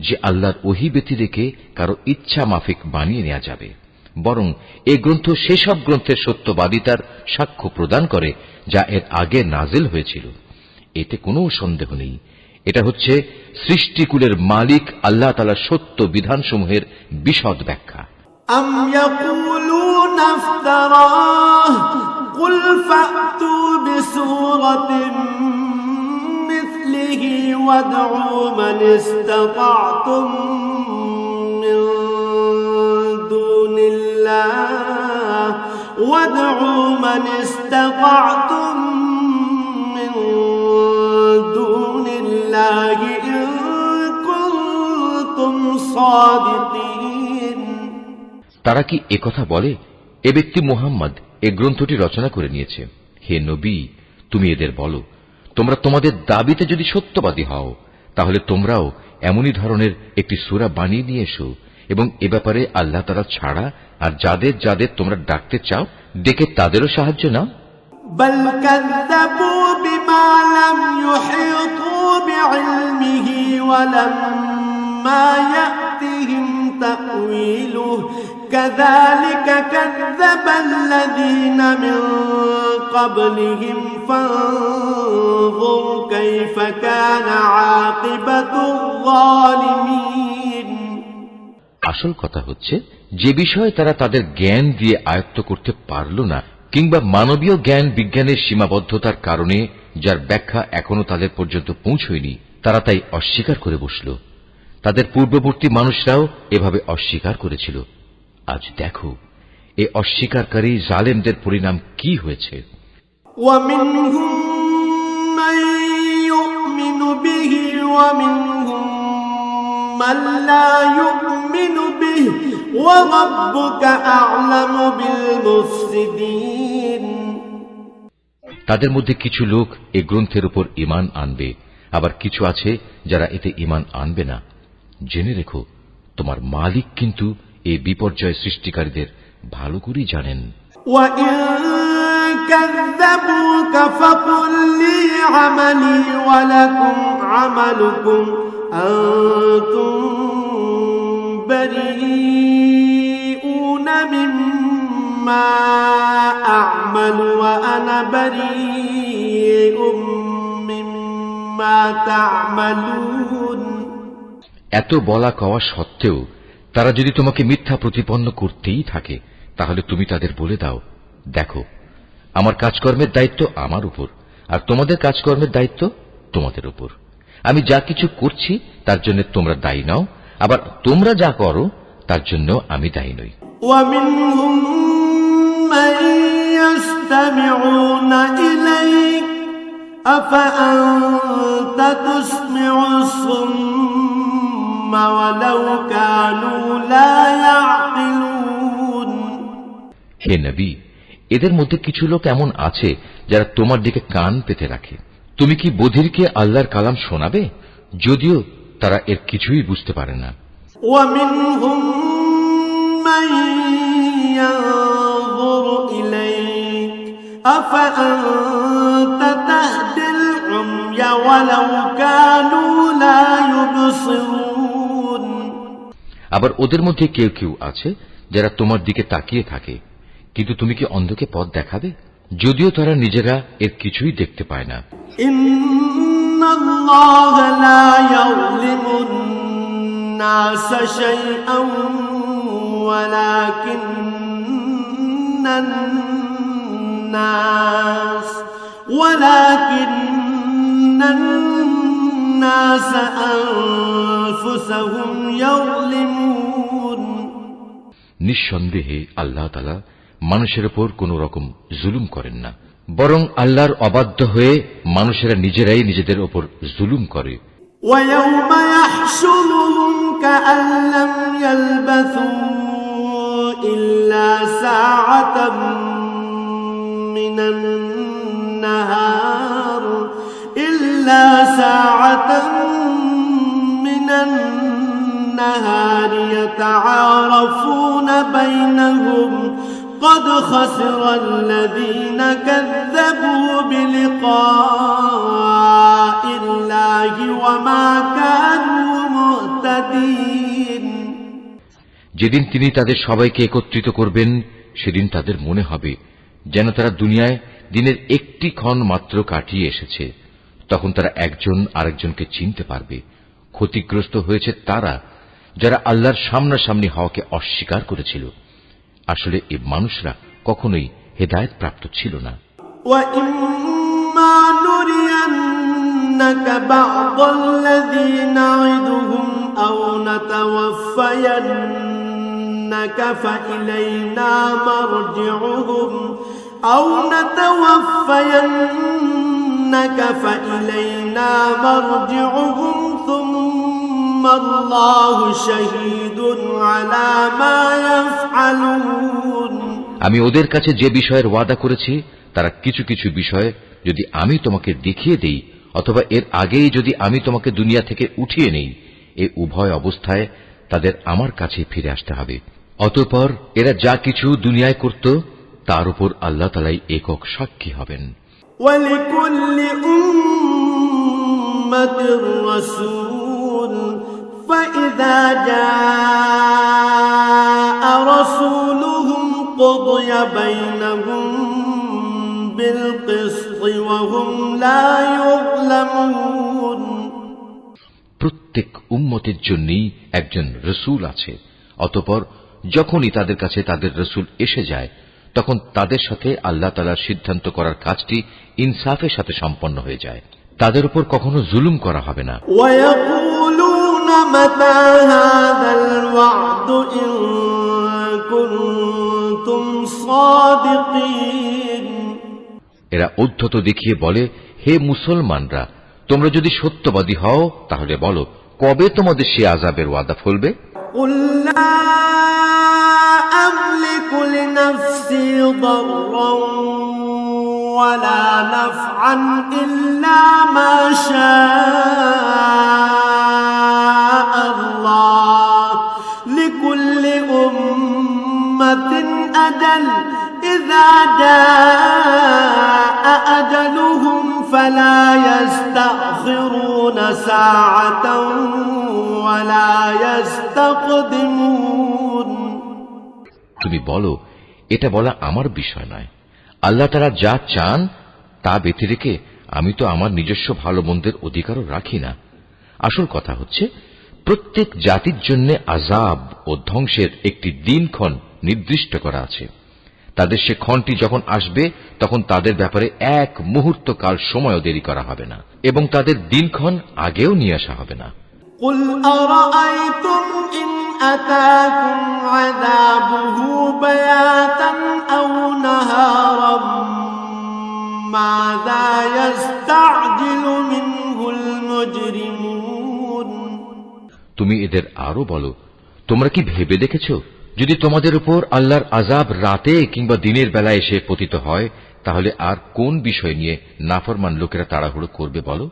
Speaker 1: যে আল্লাহর ওহী ব্যতি রেখে কারো ইচ্ছা মাফিক বানিয়ে নেওয়া যাবে, বরং এ গ্রন্থ সেসব গ্রন্থের সত্যবাদিতার সাক্ষ্য প্রদান করে যা এর আগে নাজিল হয়েছিল। এতে কোনো সন্দেহ নেই, এটা হচ্ছে সৃষ্টিকুলের মালিক আল্লাহ তাআলার সত্য বিধানসমূহের বিশদ ব্যাখ্যা।
Speaker 2: أم يقولون افتراه قل فأتوا بسورة مثله وادعوا من استطعتم من دون الله إن كنتم صادقين
Speaker 1: তারা কি একথা বলে, এ ব্যক্তি মুহাম্মদ এ গ্রন্থটি রচনা করে নিয়েছে? হে নবী, তুমি এদের বলো, তোমরা তোমাদের দাবিতে যদি সত্যবাদী হও তাহলে তোমরাও এমনই ধরনের একটি সূরা বানিয়ে নিয়ে এসো এবং এ ব্যাপারে আল্লাহ তাআলা ছাড়া আর যাদের যাদের তোমরা ডাকতে চাও ডেকে তাদেরও সাহায্য নাও।
Speaker 2: بل كذبوا بما لم يحيطوا بعلمه ولما يأتهم تأويله كذلك كذب الذين من قبلهم فانظر كيف كان عاقبة الظالمين
Speaker 1: আসল কথা হচ্ছে যে বিষয়ে তারা তাদের জ্ঞান দিয়ে আয়ত্ত করতে পারল না কিংবা মানবীয় জ্ঞান বিজ্ঞানের সীমাবদ্ধতার কারণে যার ব্যাখ্যা এখনো তাদের পর্যন্ত পৌঁছয়নি তারা তাই অস্বীকার করে বসল তাদের পূর্ববর্তী মানুষরাও এভাবে অস্বীকার করেছিল আজ দেখো এই অস্বীকারী জালেমদের পরিণাম কি হয়েছে
Speaker 2: ومنهم من يؤمن به ومنهم من لا يؤمن به وربك أعلم بالمفسدين
Speaker 1: তাদের মধ্যে কিছু লোক এই গ্রন্থের উপর ঈমান আনবে আবার কিছু আছে যারা এতে ঈমান আনবে না জেনে রেখো তোমার মালিক কিন্তু এই বিপর্যয় সৃষ্টিকারীদের ভালো করেই জানেন
Speaker 2: وإن كذبوك فقل لي عملي ولكم عملكم أنتم بريئون مما أعمل وأنا بريء مما تعملون
Speaker 1: এত বলা কওয়া সত্ত্বেও তারা যদি তোমাকে মিথ্যা প্রতিপন্ন করতেই থাকে তাহলে তুমি তাদের বলে দাও দেখো আমার কাজকর্মের দায়িত্ব আমার উপর আর তোমাদের কাজকর্মের দায়িত্ব তোমাদের উপর আমি যা কিছু করছি তার জন্য তোমরা দায়ী নাও আবার তোমরা যা করো তার জন্য আমি দায়ী নই
Speaker 2: ومنهم من يستمعون إليك أفأنت تسمع الصم ولو كانوا لا يعقلون
Speaker 1: হে নবী এদের মধ্যে কিছু লোক এমন আছে যারা তোমার দিকে কান পেতে রাখে তুমি কি বধিরকে আল্লাহর কালাম শোনাবে যদিও তারা এর কিছুই বুঝতে পারে না
Speaker 2: ومنهم من ينظر إليك أفأنت تهدي العمي ولو كانوا لا يبصرون
Speaker 1: আবার ওদের মধ্যে কেউ কেউ আছে যারা তোমার দিকে তাকিয়ে থাকে কিন্তু তুমি কি অন্ধকে পথ দেখাবে যদিও তারা নিজেরা এর কিছুই দেখতে পায় না
Speaker 2: إن الله لا يظلم الناس شيئا ولكن الناس أنفسهم يظلمون
Speaker 1: নিঃসন্দেহে আল্লাহ তাআলা মানুষের উপর কোন রকম জুলুম করেন না বরং আল্লাহর অবাধ্য হয়ে মানুষেরা নিজেরাই নিজেদের উপর জুলুম করে
Speaker 2: ويوم يحشرهم كأن لم يلبثوا إلا ساعة من النهار يتعارفون بينهم قد خسر الذين كذبوا بلقاء الله وما كانوا مهتدين
Speaker 1: যেদিন তিনি তাদের সবাইকে একত্রিত করবেন সেদিন তাদের মনে হবে যেন তারা দুনিয়ায় দিনের একটি ক্ষণ মাত্র কাটিয়ে এসেছে তখন তারা একজন আরেকজনকে চিনতে পারবে ক্ষতিগ্রস্ত হয়েছে তারা যারা আল্লাহর সামনাসামনি হওয়াকে অস্বীকার করেছিল আসলে এই মানুষরা কখনোই হেদায়েত প্রাপ্ত ছিল না
Speaker 2: وَإِمَّا نُرِيَنَّكَ بَعْضَ الَّذِي نَعِدُهُمْ أَوْ نَتَوَفَّيَنَّكَ فَإِلَيْنَا مَرْجِعُهُمْ ثُمَّ اللَّهُ شَهِيدٌ عَلَى مَا يَفْعَلُونَ
Speaker 1: আমি ওদের কাছে যে বিষয়ের ওয়াদা করেছি তারা কিছু কিছু বিষয় যদি আমি তোমাকে দেখিয়ে দেই অথবা এর আগেই যদি আমি তোমাকে দুনিয়া থেকে উঠিয়ে নেই এই উভয় অবস্থায় তাদের আমার কাছে ফিরে আসতে হবে অতঃপর এরা যা কিছু দুনিয়ায় করত তার উপর আল্লাহ তাআলাই একক সাক্ষী হবেন
Speaker 2: وَلِكُلِّ أُمَّةٍ رَّسُولٌ فإذا جاء رسولهم قضي بينهم بالقسط وهم لا يظلمون
Speaker 1: প্রত্যেক উম্মতের জন্যই একজন রসুল আছে, অতঃপর যখনই তাদের কাছে তাদের রসুল এসে যায় তখন তাদের সাথে আল্লাহ তাআলার সিদ্ধান্ত করার কাজটি ইনসাফের সাথে সম্পন্ন হয়ে যায়। তাদের উপর কখনো জুলুম করা হবে না।
Speaker 2: ويقولون متى هذا الوعد إن كنتم صادقين
Speaker 1: এরা উদ্ধত দেখিয়ে বলে, হে মুসলমানরা, তোমরা যদি সত্যবাদী হও তাহলে বলো, কবে তোমাদের সে আযাবের ওয়াদা ফলবে?
Speaker 2: قل لا أملك لنفسي ضرا ولا نفعا إلا ما شاء الله لكل أمة أجل إذا جاء أجلهم فلا يستأخرون ساعة ولا يستقدمون
Speaker 1: তুমি বলো, এটা বলা আমার বিষয় নয়। আল্লাহ তাআলা যা চান তা ব্যতি রেখে আমি তো আমার নিজস্ব ভালো মন্দের অধিকারও রাখি না। আসল কথা হচ্ছে, প্রত্যেক জাতির জন্য আযাব ও ধ্বংসের একটি দিনক্ষণ নির্দিষ্ট করা আছে। তাদের সে ক্ষণটি যখন আসবে তখন তাদের ব্যাপারে এক মুহূর্ত কাল সময়ও দেরি করা হবে না, এবং তাদের দিনক্ষণ আগেও নিয়ে আসা হবে না।
Speaker 2: قل أرأيتم إن أتاكم عذابه بياتا أو نهارا ماذا يستعجل منه المجرمون
Speaker 1: তুমি এদের আরো বলো, তোমরা কি ভেবে দেখেছো, যদি তোমাদের উপর আল্লাহর আযাব রাতে কিংবা দিনের বেলা এসে পতিত হয় তাহলে আর কোন বিষয় নিয়ে নাফরমান লোকেরা তাড়াহুড়ো করবে বলো?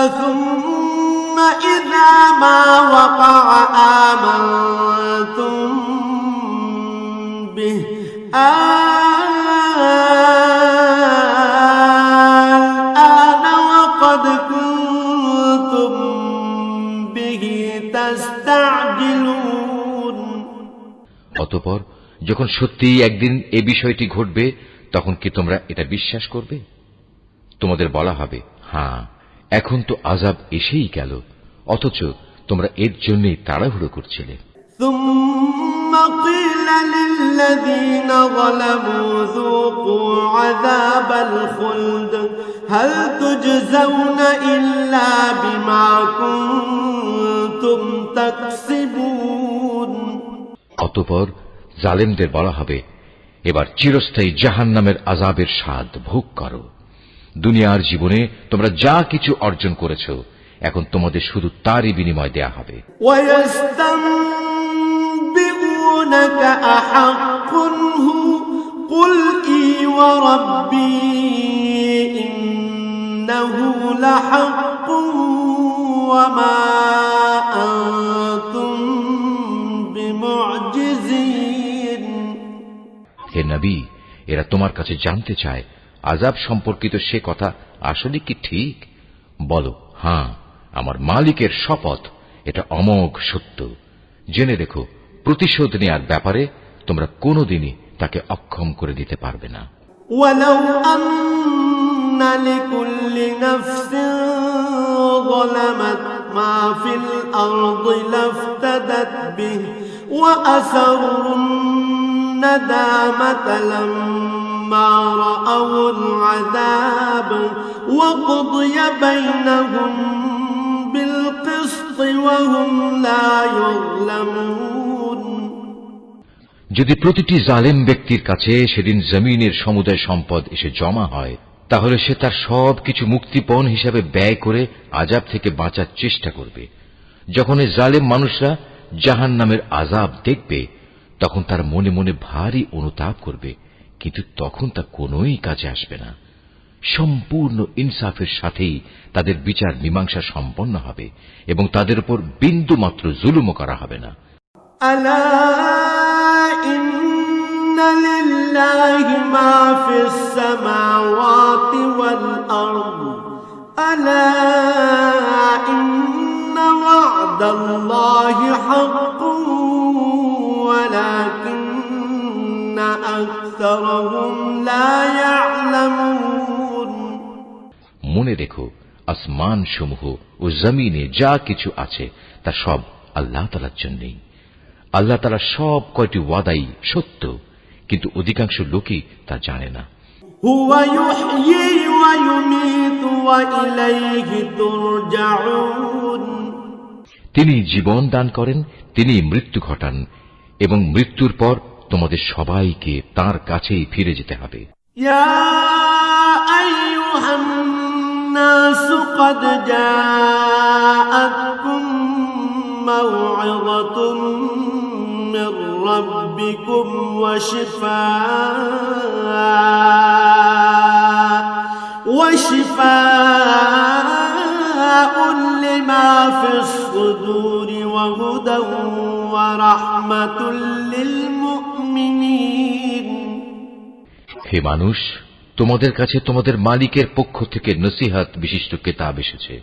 Speaker 2: أثم إذا ما وقع آمنتم به الآن وقد كنتم به تستعجلون
Speaker 1: অতঃপর যখন সত্যিই একদিন এ বিষয়টি ঘটবে তখন কি তোমরা এটা বিশ্বাস করবে? তোমাদের বলা হবে, হ্যাঁ, এখন তো আযাব এসেই গেল, অথচ তোমরা এর জন্যই তাড়াহুড়ো করছিলে।
Speaker 2: ثم قيل للذين ظلموا ذوقوا عذاب الخلد هل تجزون إلا بما كنتم تكسبون
Speaker 1: অতঃপর জালেমদের বলা হবে, এবার চিরস্থায়ী জাহান্নামের আযাবের স্বাদ ভোগ করো। দুনিয়ার জীবনে তোমরা যা কিছু অর্জন করেছো এখন তোমাদের শুধু তারই বিনিময় দেয়া হবে।
Speaker 2: ويستنبئونك أحق هو قل إي وربي إنه لحق وما أنتم بمعجزين
Speaker 1: হে নবী, এরা তোমার কাছে জানতে চায় আযাব সম্পর্কিত সে কথা আসলে কি ঠিক? বলো, হ্যাঁ, আমার মালিকের শপথ, এটা অমোঘ সত্য। জেনে রেখো, প্রতিশোধ নেয়ার ব্যাপারে তোমরা কোনোদিনই তাকে অক্ষম করে দিতে পারবে না।
Speaker 2: ولو أن لكل نفس ظلمت ما في الأرض لافتدت به وأسروا الندامة لما رأوا العذاب وقضي بينهم بالقسط وهم لا يظلمون
Speaker 1: যদি প্রতিটি জালেম ব্যক্তির কাছে সেদিন জমিনের সমুদায় সম্পদ এসে জমা হয় তাহলে সে তার সবকিছু মুক্তিপণ হিসাবে ব্যয় করে আযাব থেকে বাঁচার চেষ্টা করবে। যখন এই জালেম মানুষরা জাহান্নামের আযাব দেখবে তখন তার মনে মনে ভারী অনুতাপ করবে, কিন্তু তখন তা কোনোই কাজে আসবে না। সম্পূর্ণ ইনসাফের সাথেই তাদের বিচার মীমাংসা সম্পন্ন হবে এবং তাদের উপর বিন্দু মাত্র জুলুমও করা হবে না।
Speaker 2: ألا إن لله ما في السماوات والأرض ألا إن وعد الله حق ولكن أكثرهم لا يعلمون
Speaker 1: মনে রেখো, আসমান সমূহ ও জমিনে যা কিছু আছে তা সব আল্লাহ তাআলার জন্যই। আল্লাহ তাআলা সব কয়টি ওয়াদাই সত্য, কিন্তু অধিকাংশ লোকই তা জানে না।
Speaker 2: هو يحيي ويميت وإليه ترجعون
Speaker 1: তিনি জীবন দান করেন, তিনি মৃত্যু ঘটান, এবং মৃত্যুর পর তোমাদের সবাইকে তাঁর কাছেই ফিরে যেতে হবে।
Speaker 2: يا أيها الناس قد جاءتكم موعظة من ربكم وشفاء لما في الصدور وهدى ورحمة للمؤمنين
Speaker 1: হে মানুষ, তোমাদের কাছে তোমাদের মালিকের পক্ষ থেকে নসিহত বিশিষ্ট কিতাব এসেছে।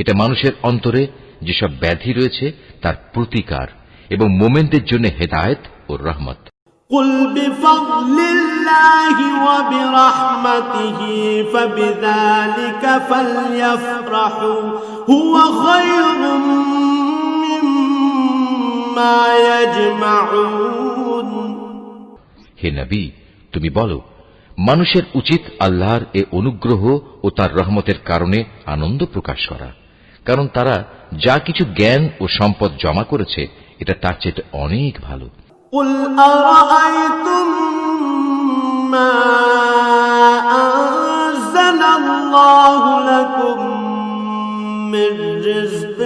Speaker 1: এটা মানুষের অন্তরে যেসব ব্যাধি রয়েছে তার প্রতিকার এবং মোমেনদের জন্য হেদায়েত ও রহমত।
Speaker 2: قل بفضل الله وبرحمته فبذلك فليفرحوا هو خير مما يجمعون
Speaker 1: হে নবী, তুমি বলো, মানুষের উচিত আল্লাহর এ অনুগ্রহ ও তার রহমতের কারণে আনন্দ প্রকাশ করা, কারণ তারা যা কিছু জ্ঞান ও সম্পদ জমা করেছে এটা তার চেয়ে অনেক ভালো।
Speaker 2: قل أرأيتم ما أنزل الله لكم من رزق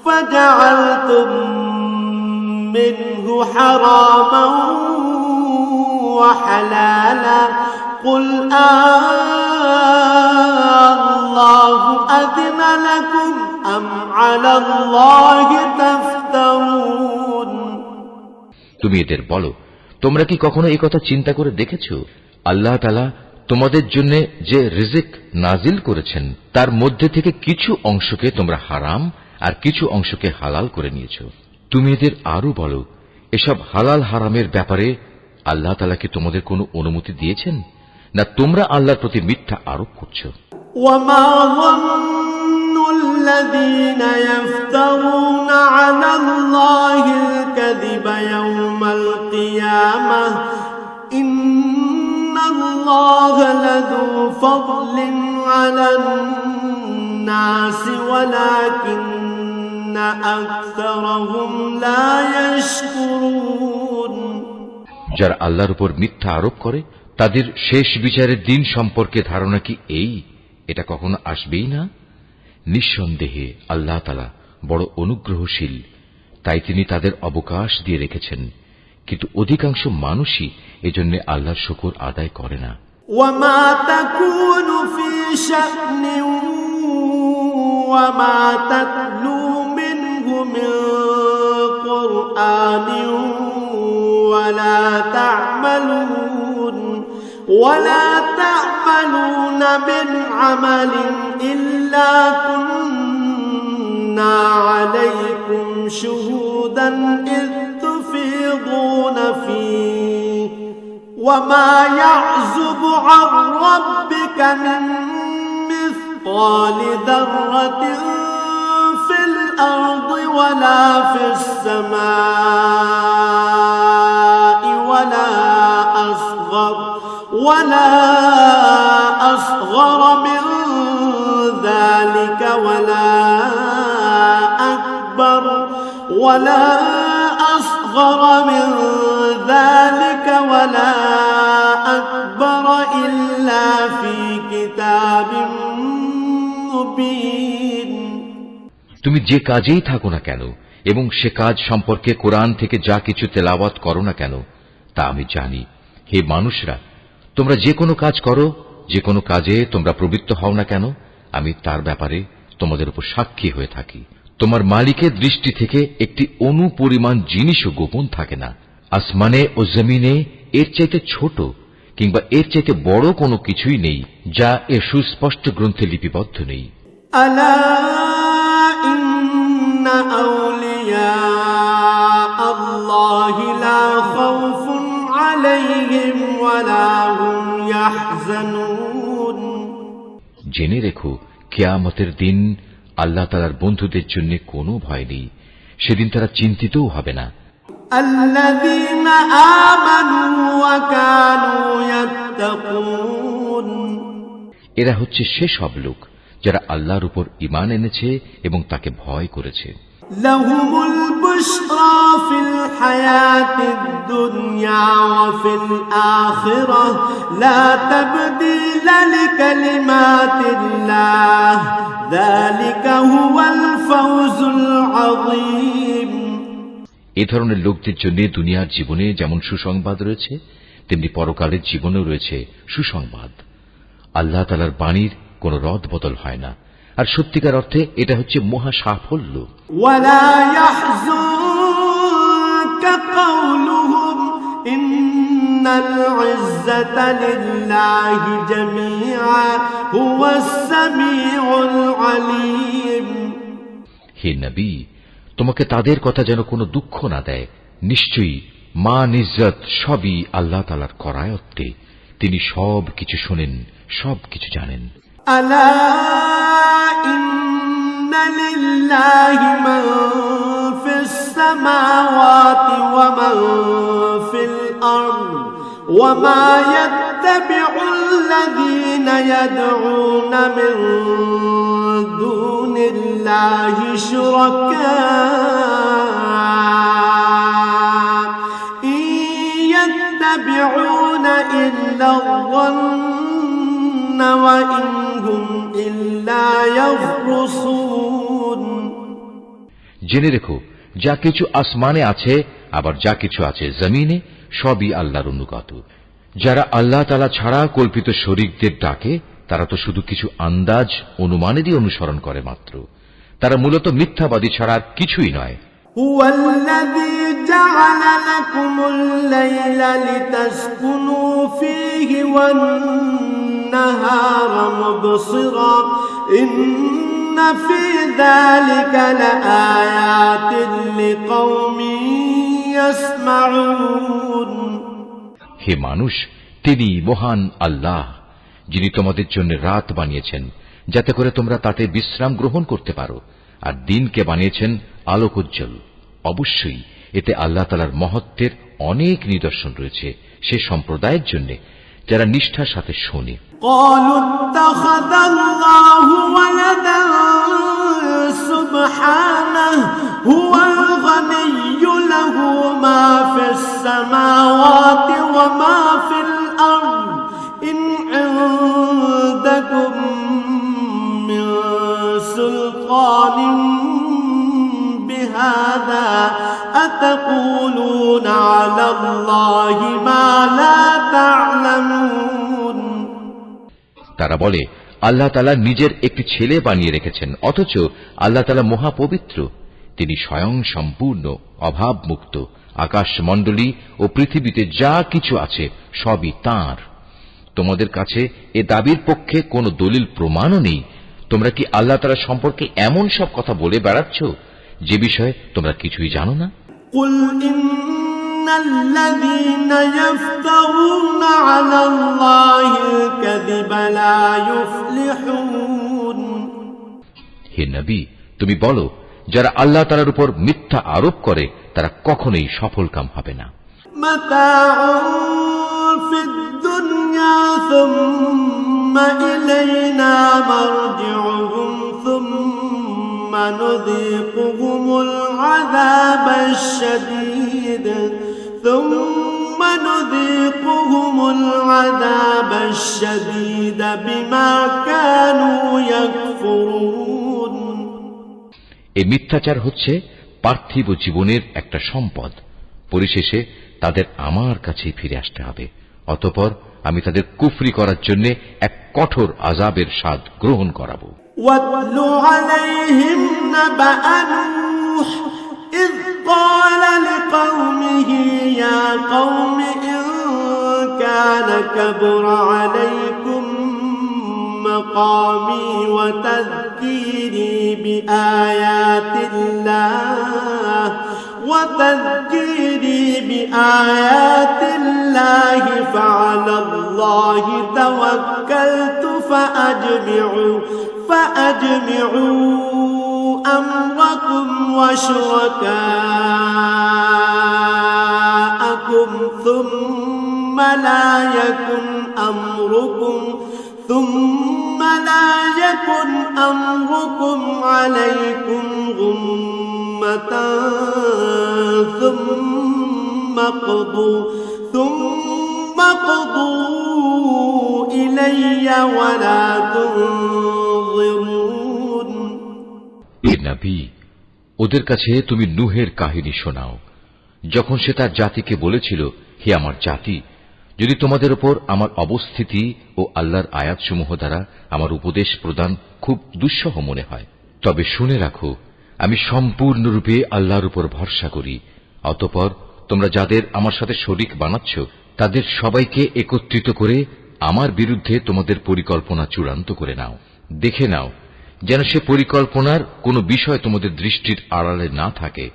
Speaker 2: فجعلتم منه حراما وحلالا قل الله أذن لكم أم على الله تفترون
Speaker 1: তুমি এদের বলো, তোমরা কি কখনো এই কথা চিন্তা করে দেখেছো? আল্লাহ তাআলা তোমাদের জন্য যে রিজিক নাজিল করেছেন তার মধ্যে থেকে কিছু অংশকে তোমরা হারাম আর কিছু অংশকে হালাল করে নিয়েছো। তুমি এদের আরো বলো, এসব হালাল হারামের ব্যাপারে আল্লাহ তাআলা কি তোমাদের কোনো অনুমতি দিয়েছেন, না তোমরা আল্লাহর প্রতি মিথ্যা আরোপ করছো?
Speaker 2: وما ظن الذين يفترون على الله الكذب يوم القيامة إن الله لذو فضل على الناس ولكن أكثرهم لا يشكرون
Speaker 1: যারা আল্লাহর উপর মিথ্যা আরোপ করে তাদের শেষ বিচারের দিন সম্পর্কে ধারণা কি এই, এটা কখনো আসবেই না? নিঃসন্দেহে আল্লাহ তাআলা বড় অনুগ্রহশীল, তাই তিনি তাদের অবকাশ দিয়ে রেখেছেন, কিন্তু অধিকাংশ মানুষই এজন্য আল্লাহর শুকর আদায় করে না।
Speaker 2: وما تكون في شأن وما تتلو منه من قرآن ولا تعملون من عمل إلا كنا عليكم شهودا إذ تفيضون فيه وما يعزب عن ربك من مثقال ذرة في الأرض ولا في السماء ولا أصغر من ذلك ولا أصغر من ذلك ولا أكبر إلا في كتاب مبين
Speaker 1: তুমি যে কাজেই থাকো না কেন এবং সে কাজ সম্পর্কে কোরআন থেকে যা কিছু তেলাওয়াত করো না কেন তা আমি জানি। হে মানুষরা, তোমরা যে কোনো কাজ করো, যে কোনো কাজে তোমরা প্রবৃত্ত হও না কেন, আমি তার ব্যাপারে তোমাদের উপর সাক্ষী হয়ে থাকি। তোমার মালিকের দৃষ্টি থেকে একটি অণু পরিমাণ জিনিসও গোপন থাকে না। আসমানে ও জমিনে এর চাইতে ছোট কিংবা এর চাইতে বড় কোনো কিছুই নেই যা এর সুস্পষ্ট গ্রন্থে লিপিবদ্ধ নেই।
Speaker 2: ألا إن أولياء الله لا خوف عليهم ولا هم يحزنون
Speaker 1: জেনে রেখো কিয়ামতের দিন আল্লাহ তাআলার বন্ধুদের জন্য কোনো ভয় নেই, সেদিন তারা চিন্তিতও হবে না।
Speaker 2: الذين آمنوا وكانوا يتقون
Speaker 1: এরা হচ্ছে সেসব লোক যারা আল্লাহর উপর ঈমান এনেছে এবং তাকে ভয় করেছে।
Speaker 2: لهم البشرى في الحياة الدنيا وفي الآخرة لا تبديل لكلمات الله ذلك هو الفوز العظيم
Speaker 1: এ ধরনের লোকদের জন্য দুনিয়ার জীবনে যেমন সুসংবাদ রয়েছে, তেমনি পরকালের জীবনেও রয়েছে সুসংবাদ। আল্লাহ তাআলার বাণীর কোনো রদ বদল হয় না, আর সত্যিকার অর্থে এটা হচ্ছে মহা সাফল্য।
Speaker 2: ولا يحزنك قولهم إن العزة لله جميعا هو السميع العليم
Speaker 1: হে নবী, তোমাকে তাদের কথা যেন কোনো দুঃখ না দেয়। নিশ্চয়ই মান ইজ্জত সবই আল্লাহ তাআলার করায়ত্তে, তিনি সব কিছু শোনেন, সব কিছু জানেন।
Speaker 2: ألا إن لله من في السماوات ومن في الأرض وما يتبع الذين يدعون من دون الله شركاء إن يتبعون إلا الظن وإن هم إلا يخرصون
Speaker 1: জেনে রেখো যা কিছু আসমানে আছে আবার যা কিছু আছে জমিনে, সবই আল্লাহর অনুগত। যারা আল্লাহ তাআলা ছাড়া কল্পিত শরীকদের ডাকে, তারা তো শুধু কিছু আন্দাজ অনুমানেরই অনুসরণ করে মাত্র। তারা মূলত মিথ্যাবাদী ছাড়া আর কিছুই নয়।
Speaker 2: هو الذي جعل لكم الليل لتسكنوا فيه والنهار مبصرا إن في ذلك لآيات لقوم يسمعون
Speaker 1: হে মানুষ, তিনি মহান আল্লাহ, যিনি তোমাদের জন্য রাত বানিয়েছেন যাতে করে তোমরা তাতে বিশ্রাম গ্রহণ করতে পারো, আর দিনকে বানিয়েছেন আলোকোজ্জ্বল। অবশ্যই এতে আল্লাহ তাআলার মহত্বের অনেক নিদর্শন রয়েছে সে সম্প্রদায়ের জন্য যারা নিষ্ঠার সাথে শোনে।
Speaker 2: قالوا اتخذ الله ولدا سبحانه هو الغني له ما في السماوات وما في الأرض إن عندكم من سلطان بهذا أتقولون على الله ما لا تعلمون
Speaker 1: তারা বলে, আল্লাহ তাআলা নিজের একটি ছেলে বানিয়ে রেখেছেন, অথচ আল্লাহ তাআলা মহাপবিত্র। তিনি স্বয়ং সম্পূর্ণ, অভাবমুক্ত। আকাশমণ্ডলী ও পৃথিবীতে যা কিছু আছে সবই তাঁর। তোমাদের কাছে এ দাবির পক্ষে কোনো দলিল প্রমাণও নেই। তোমরা কি আল্লাহ তাআলা সম্পর্কে এমন সব কথা বলে বেড়াচ্ছ যে বিষয়ে তোমরা কিছুই জানো না?
Speaker 2: قل إن الذين يفترون على الله الكذب لا يفلحون
Speaker 1: হে নবী, তুমি বলো, যারা আল্লাহ তাআলার উপর মিথ্যা আরোপ করে তারা কখনোই সফলকাম হবে না।
Speaker 2: متاع في الدنيا ثم إلينا مرجعهم ثم نذيقهم العذاب الشديد بما كانوا يكفرون
Speaker 1: এই মিথ্যাচার হচ্ছে পার্থিব জীবনের একটা সম্পদ। পরিশেষে তাদের আমার কাছেই ফিরে আসতে হবে। অতঃপর আমি তাদের কুফরি করার জন্য এক কঠোর আযাবের স্বাদ গ্রহণ করাবো।
Speaker 2: واتل عليهم نبأ نوح إذ قال لقومه يا قوم إن كان كبر عليكم مقامي وتذكيري بآيات الله فعلى الله توكلت فأجمعوا أمركم وشركاءكم ثم لا يكن أمركم عليكم غمة ثم قضوا إلي ولا تنظرون
Speaker 1: এ নবী, ওদের কাছে তুমি নূহের কাহিনী শোনাও, যখন সে তার জাতিকে বলেছিল, হে আমার জাতি, যদি তোমাদের উপর আমার অবস্থিতি ও আল্লাহর আয়াতসমূহ দ্বারা আমার উপদেশ প্রদান খুব দুঃসহ মনে হয়, তবে শুনে রাখো, আমি সম্পূর্ণরূপে আল্লাহর উপর ভরসা করি। অতঃপর তোমরা যাদের আমার সাথে শরীক বানাচ্ছ, তাদের সবাইকে একত্রিত করে আমার বিরুদ্ধে তোমাদের পরিকল্পনা চূড়ান্ত করে নাও। দেখে নাও যেন সে পরিকল্পনার কোনো বিষয় তোমাদের দৃষ্টির আড়ালে না থাকে।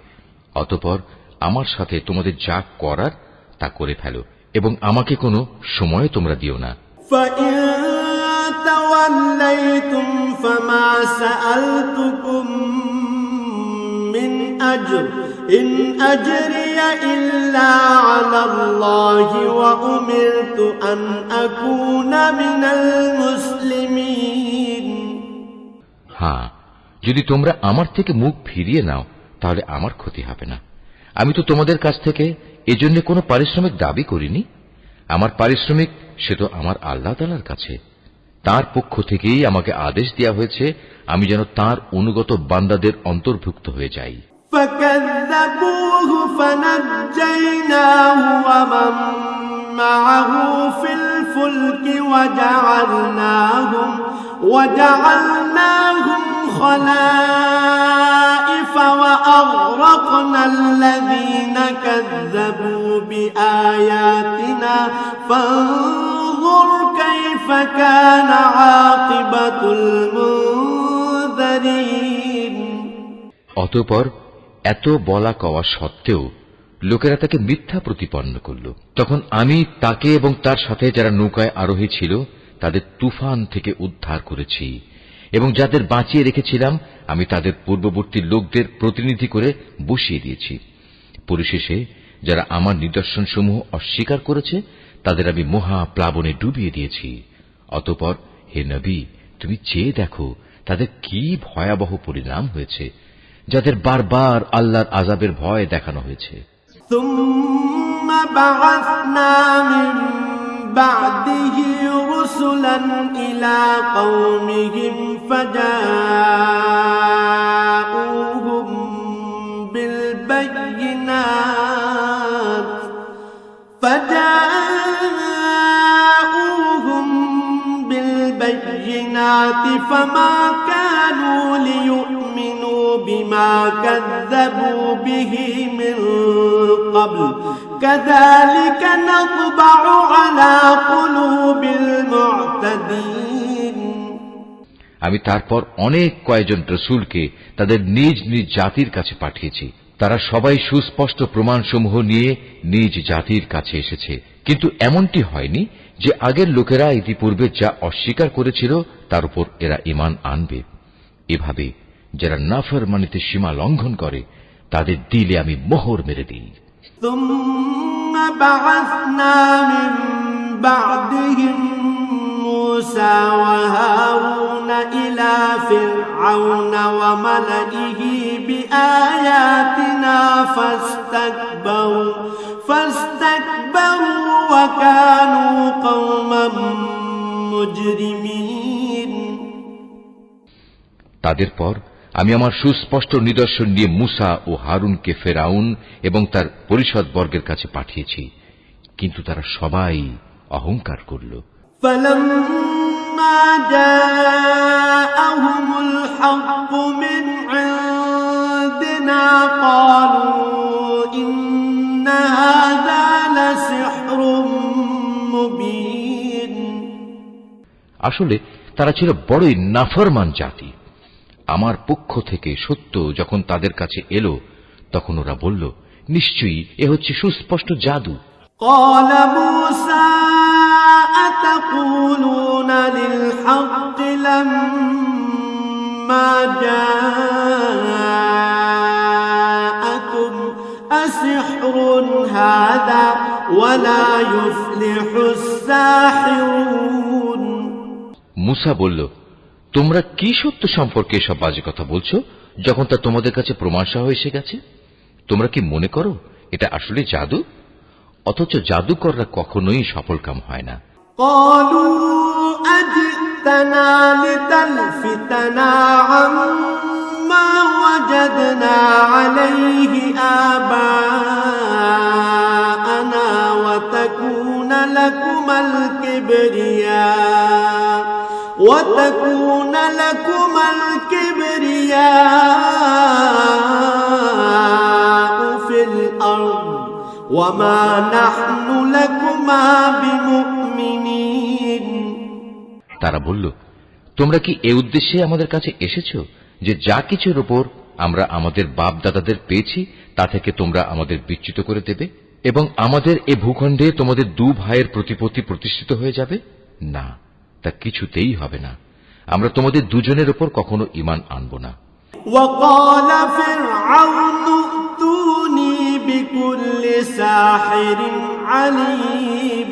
Speaker 1: অতঃপর আমার সাথে তোমাদের যা করার তা করে ফেলো এবং আমাকে কোনো সময় তোমরা দিও না।
Speaker 2: فَإِن تَوَلَّيْتُمْ فَمَا سَأَلْتُكُم مِّنْ أَجْرٍ إِنْ أَجْرِيَ إِلَّا عَلَى اللَّهِ وَأُمِرْتُ أَنْ أَكُونَ مِنَ الْمُسْلِمِينَ।
Speaker 1: হ্যাঁ, যদি তোমরা আমার থেকে মুখ ফিরিয়ে নাও তাহলে আমার ক্ষতি হবে না। আমি তো তোমাদের কাছ থেকে এজন্য কোনো পারিশ্রমিক দাবি করিনি। আমার পারিশ্রমিক সে তো আমার আল্লাহ তাআলার কাছে। তার পক্ষ থেকেই আমাকে আদেশ দেওয়া হয়েছে আমি যেন তার অনুগত বান্দাদের অন্তর্ভুক্ত হয়ে যাই।
Speaker 2: فَكَذَّبُوهُ فَنَجَّيْنَاهُ وَمَن مَّعَهُ فِي الْفُلْكِ وَجَعَلْنَاهُمْ خَلَائِفَ وَأَغْرَقْنَا الَّذِينَ كَذَّبُوا بِآيَاتِنَا فَانظُرْ كَيْفَ كَانَ عَاقِبَةُ الْمُنذَرِينَ।
Speaker 1: অতঃপর এত বলা কওয়া সত্ত্বেও লোকেরা তাকে মিথ্যা প্রতিপন্ন করল। তখন আমি তাকে এবং তার সাথে যারা নৌকায় আরোহী ছিল তাদের তুফান থেকে উদ্ধার করেছি এবং যাদের বাঁচিয়ে রেখেছিলাম আমি তাদের পূর্ববর্তী লোকদের প্রতিনিধি করে বসিয়ে দিয়েছি। পরিশেষে যারা আমার নিদর্শনসমূহ অস্বীকার করেছে তাদের আমি মহা প্লাবনে ডুবিয়ে দিয়েছি। অতঃপর হে নবী, তুমি চেয়ে দেখো তাদের কি ভয়াবহ পরিণাম হয়েছে, যাদের বারবার আল্লাহর আযাবের ভয় দেখানো হয়েছে।
Speaker 2: ثُمَّ بَعَثْنَا مِن بَعْدِهِ رُسُلًا إِلَى قَوْمِهِمْ فَجَاءُوهُم بِالْبَيِّنَاتِ فَمَا كَانُوا لِيُؤْمِنُوا بِمَا كَذَّبُوا بِهِ مِن قَبْلُ كَذَلِكَ نَطْبَعُ عَلَى قُلُوبِ الْمُعْتَدِينَ।
Speaker 1: আমি তারপর অনেক কয়েকজন রাসূলকে তাদের নিজ নিজ জাতির কাছে পাঠিয়েছি। তারা সবাই সুস্পষ্ট প্রমাণসমূহ নিয়ে নিজ জাতির কাছে এসেছে, কিন্তু এমনটি হয়নি যে আগের লোকেরা ইতিপূর্বে যা অস্বীকার করেছিল তার উপর এরা ঈমান আনবে। এভাবে যারা নাফরমানিতে সীমা লঙ্ঘন করে তাদের দিলে আমি মোহর মেরে দিই।
Speaker 2: ثُمَّ بَعَثْنَا مِن بَعْدِهِم مُوسَىٰ وَهَارُونَ إِلَىٰ فِرْعَوْنَ وَمَلَئِهِ بِآيَاتِنَا فَاسْتَكْبَرُوا وَكَانُوا قَوْمًا مُجْرِمِينَ।
Speaker 1: তাদের পর আমি আমার সুস্পষ্ট নিদর্শন নিয়ে মুসা ও হারুনকে ফেরাউন এবং তার পরিষদবর্গের কাছে পাঠিয়েছি, কিন্তু তারা সবাই অহংকার করল।
Speaker 2: فَلَمَّا جَاءَهُمُ الْحَقُّ مِنْ عِندِنَا قَالُوا إِنَّ هَذَا لَسِحْرٌ مُبِينٌ।
Speaker 1: আসলে তারা ছিল বড়ই নাফরমান জাতি। আমার পক্ষ থেকে সত্য যখন তাদের কাছে এলো তখন ওরা বলল, নিশ্চয়ই এ হচ্ছে সুস্পষ্ট জাদু।
Speaker 2: قال موسى أتقولون للحق لما جاءكم أسحر هذا ولا يفلح الساحرون।
Speaker 1: মুসা বলল, তোমরা কি সত্য সম্পর্কে এসব বাজে কথা বলছো যখন তা তোমাদের কাছে প্রমাণ সহ এসে গেছে? তোমরা কি মনে করো এটা আসলে জাদু? অথচ জাদুকররা কখনোই সফলকাম হয় না।
Speaker 2: قالوا أجئتنا لتلفتنا عما وجدنا عليه آباءنا وتكون لكما الكبرياء في الأرض وما نحن لكما بمؤمنين।
Speaker 1: তারা বলল, তোমরা কি এ উদ্দেশ্যে আমাদের কাছে এসেছো যে যা কিছুর উপর আমরা আমাদের বাপ দাদাদের পেয়েছি তা থেকে তোমরা আমাদের বিচ্যুত করে দেবে এবং আমাদের এ ভূখণ্ডে তোমাদের দু ভাইয়ের প্রতিপত্তি প্রতিষ্ঠিত হয়ে যাবে? না, তা কিছুতেই হবে না। আমরা তোমাদের দুজনের উপর কখনো ঈমান আনব না।
Speaker 2: وقال فرعون ائتوني بكل ساحر عليم।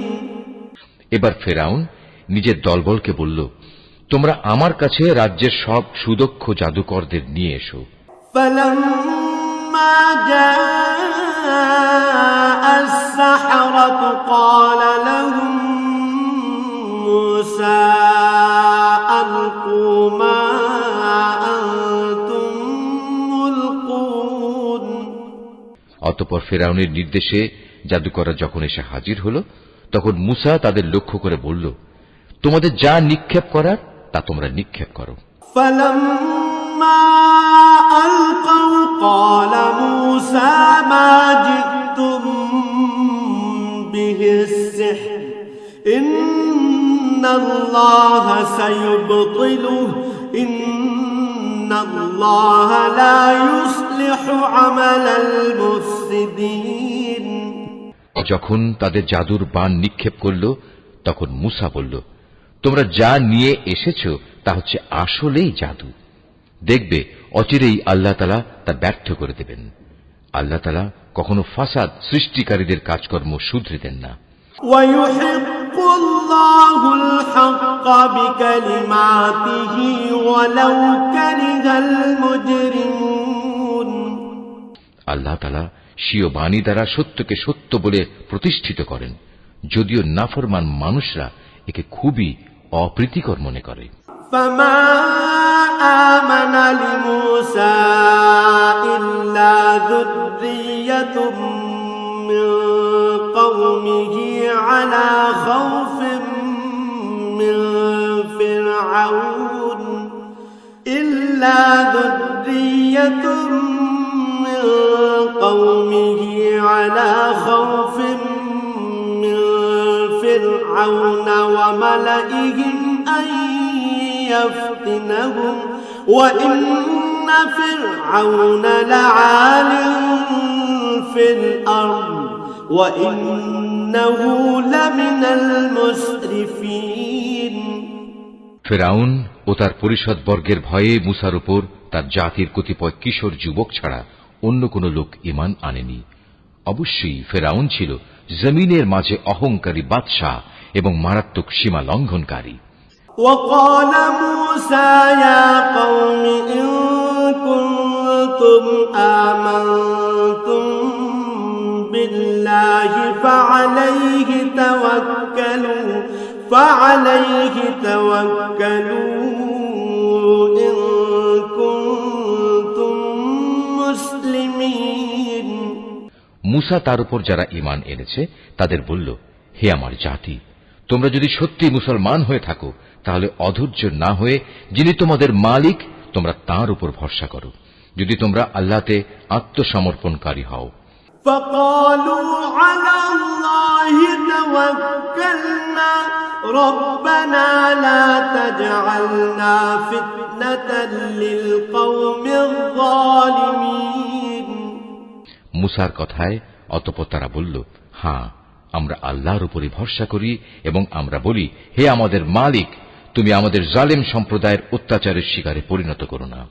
Speaker 1: এবার ফেরাউন নিজের দলবলকে বলল, তোমরা আমার কাছে রাজ্যের সব সুদক্ষ জাদুকরদের নিয়ে এসো।
Speaker 2: فلما جاء السحرة قال لهم موسى ألقوا ما أنتم ملقون।
Speaker 1: অতঃপর ফেরাউনের নির্দেশে জাদুকররা যখন এসে হাজির হল তখন মুসা তাদের লক্ষ্য করে বলল, তোমাদের যা নিক্ষেপ করার তা তোমরা নিক্ষেপ করো।
Speaker 2: فلما ألقوا قال موسى ما جئتم به السحر إن الله سيبطله إن الله لا يصلح عمل المفسدين।
Speaker 1: যখন তাদের জাদুর বাণ নিক্ষেপ করল তখন মুসা বলল, তোমরা যা নিয়ে এসেছো তা হচ্ছে আসলেই জাদু। দেখবে অচিরেই আল্লাহ তাআলা তা ব্যর্থ করে দেবেন। আল্লাহ তাআলা কখনো ফাসাদ সৃষ্টিকারীদের কাজকর্ম শুধরে দেন না।
Speaker 2: ويحق الله الحق بكلماته ولو كره المجرمون।
Speaker 1: আল্লাহ তাআলা স্বীয় বাণী দ্বারা সত্যকে সত্য বলে প্রতিষ্ঠিত করেন, যদিও নাফরমান মানুষরা একে খুবই অপ্রীতিকর মনে করে।
Speaker 2: فما آمن لموسى إلا ذرية من قومه على خوف من فرعون إلا ذرية من قومه على خوف من فرعون وملئهم أن يفتنهم وإن فرعون لعال في الأرض وإنه لمن المسرفين।
Speaker 1: ফেরাউন ও তার পরিষদবর্গের ভয়ে মুসার উপর তার জাতির কতিপয় কিশোর যুবক ছাড়া অন্য কোন লোক ঈমান আনেনি। অবশ্যই ফেরাউন ছিল জমিনের মাঝে অহংকারী বাদশাহ এবং মারাত্মক সীমা লঙ্ঘনকারী।
Speaker 2: وقال موسى يا قوم إن كنتم آمنتم بالله فعليه توكلوا إن كنتم مسلمين।
Speaker 1: মুসা তার উপর যারা ঈমান এনেছে তাদের বলল, হে আমার জাতি, তোমরা যদি সত্যি মুসলমান হয়ে থাকো তাহলে অধৈর্য না হয়ে যিনি তোমাদের মালিক তোমরা তাঁর উপর ভরসা করো, যদি তোমরা আল্লাহতে আত্মসমর্পণকারী হও।
Speaker 2: فقالوا على الله توكلنا ربنا لا تجعلنا فتنة للقوم الظالمين
Speaker 1: মুসার কথায় অতঃপর তারা বলল, হ্যাঁ, আমরা আল্লাহর উপরই ভরসা করি এবং আমরা বলি, হে আমাদের মালিক, তুমি আমাদের জালেম সম্প্রদায়ের অত্যাচারের শিকারে পরিণত করো না।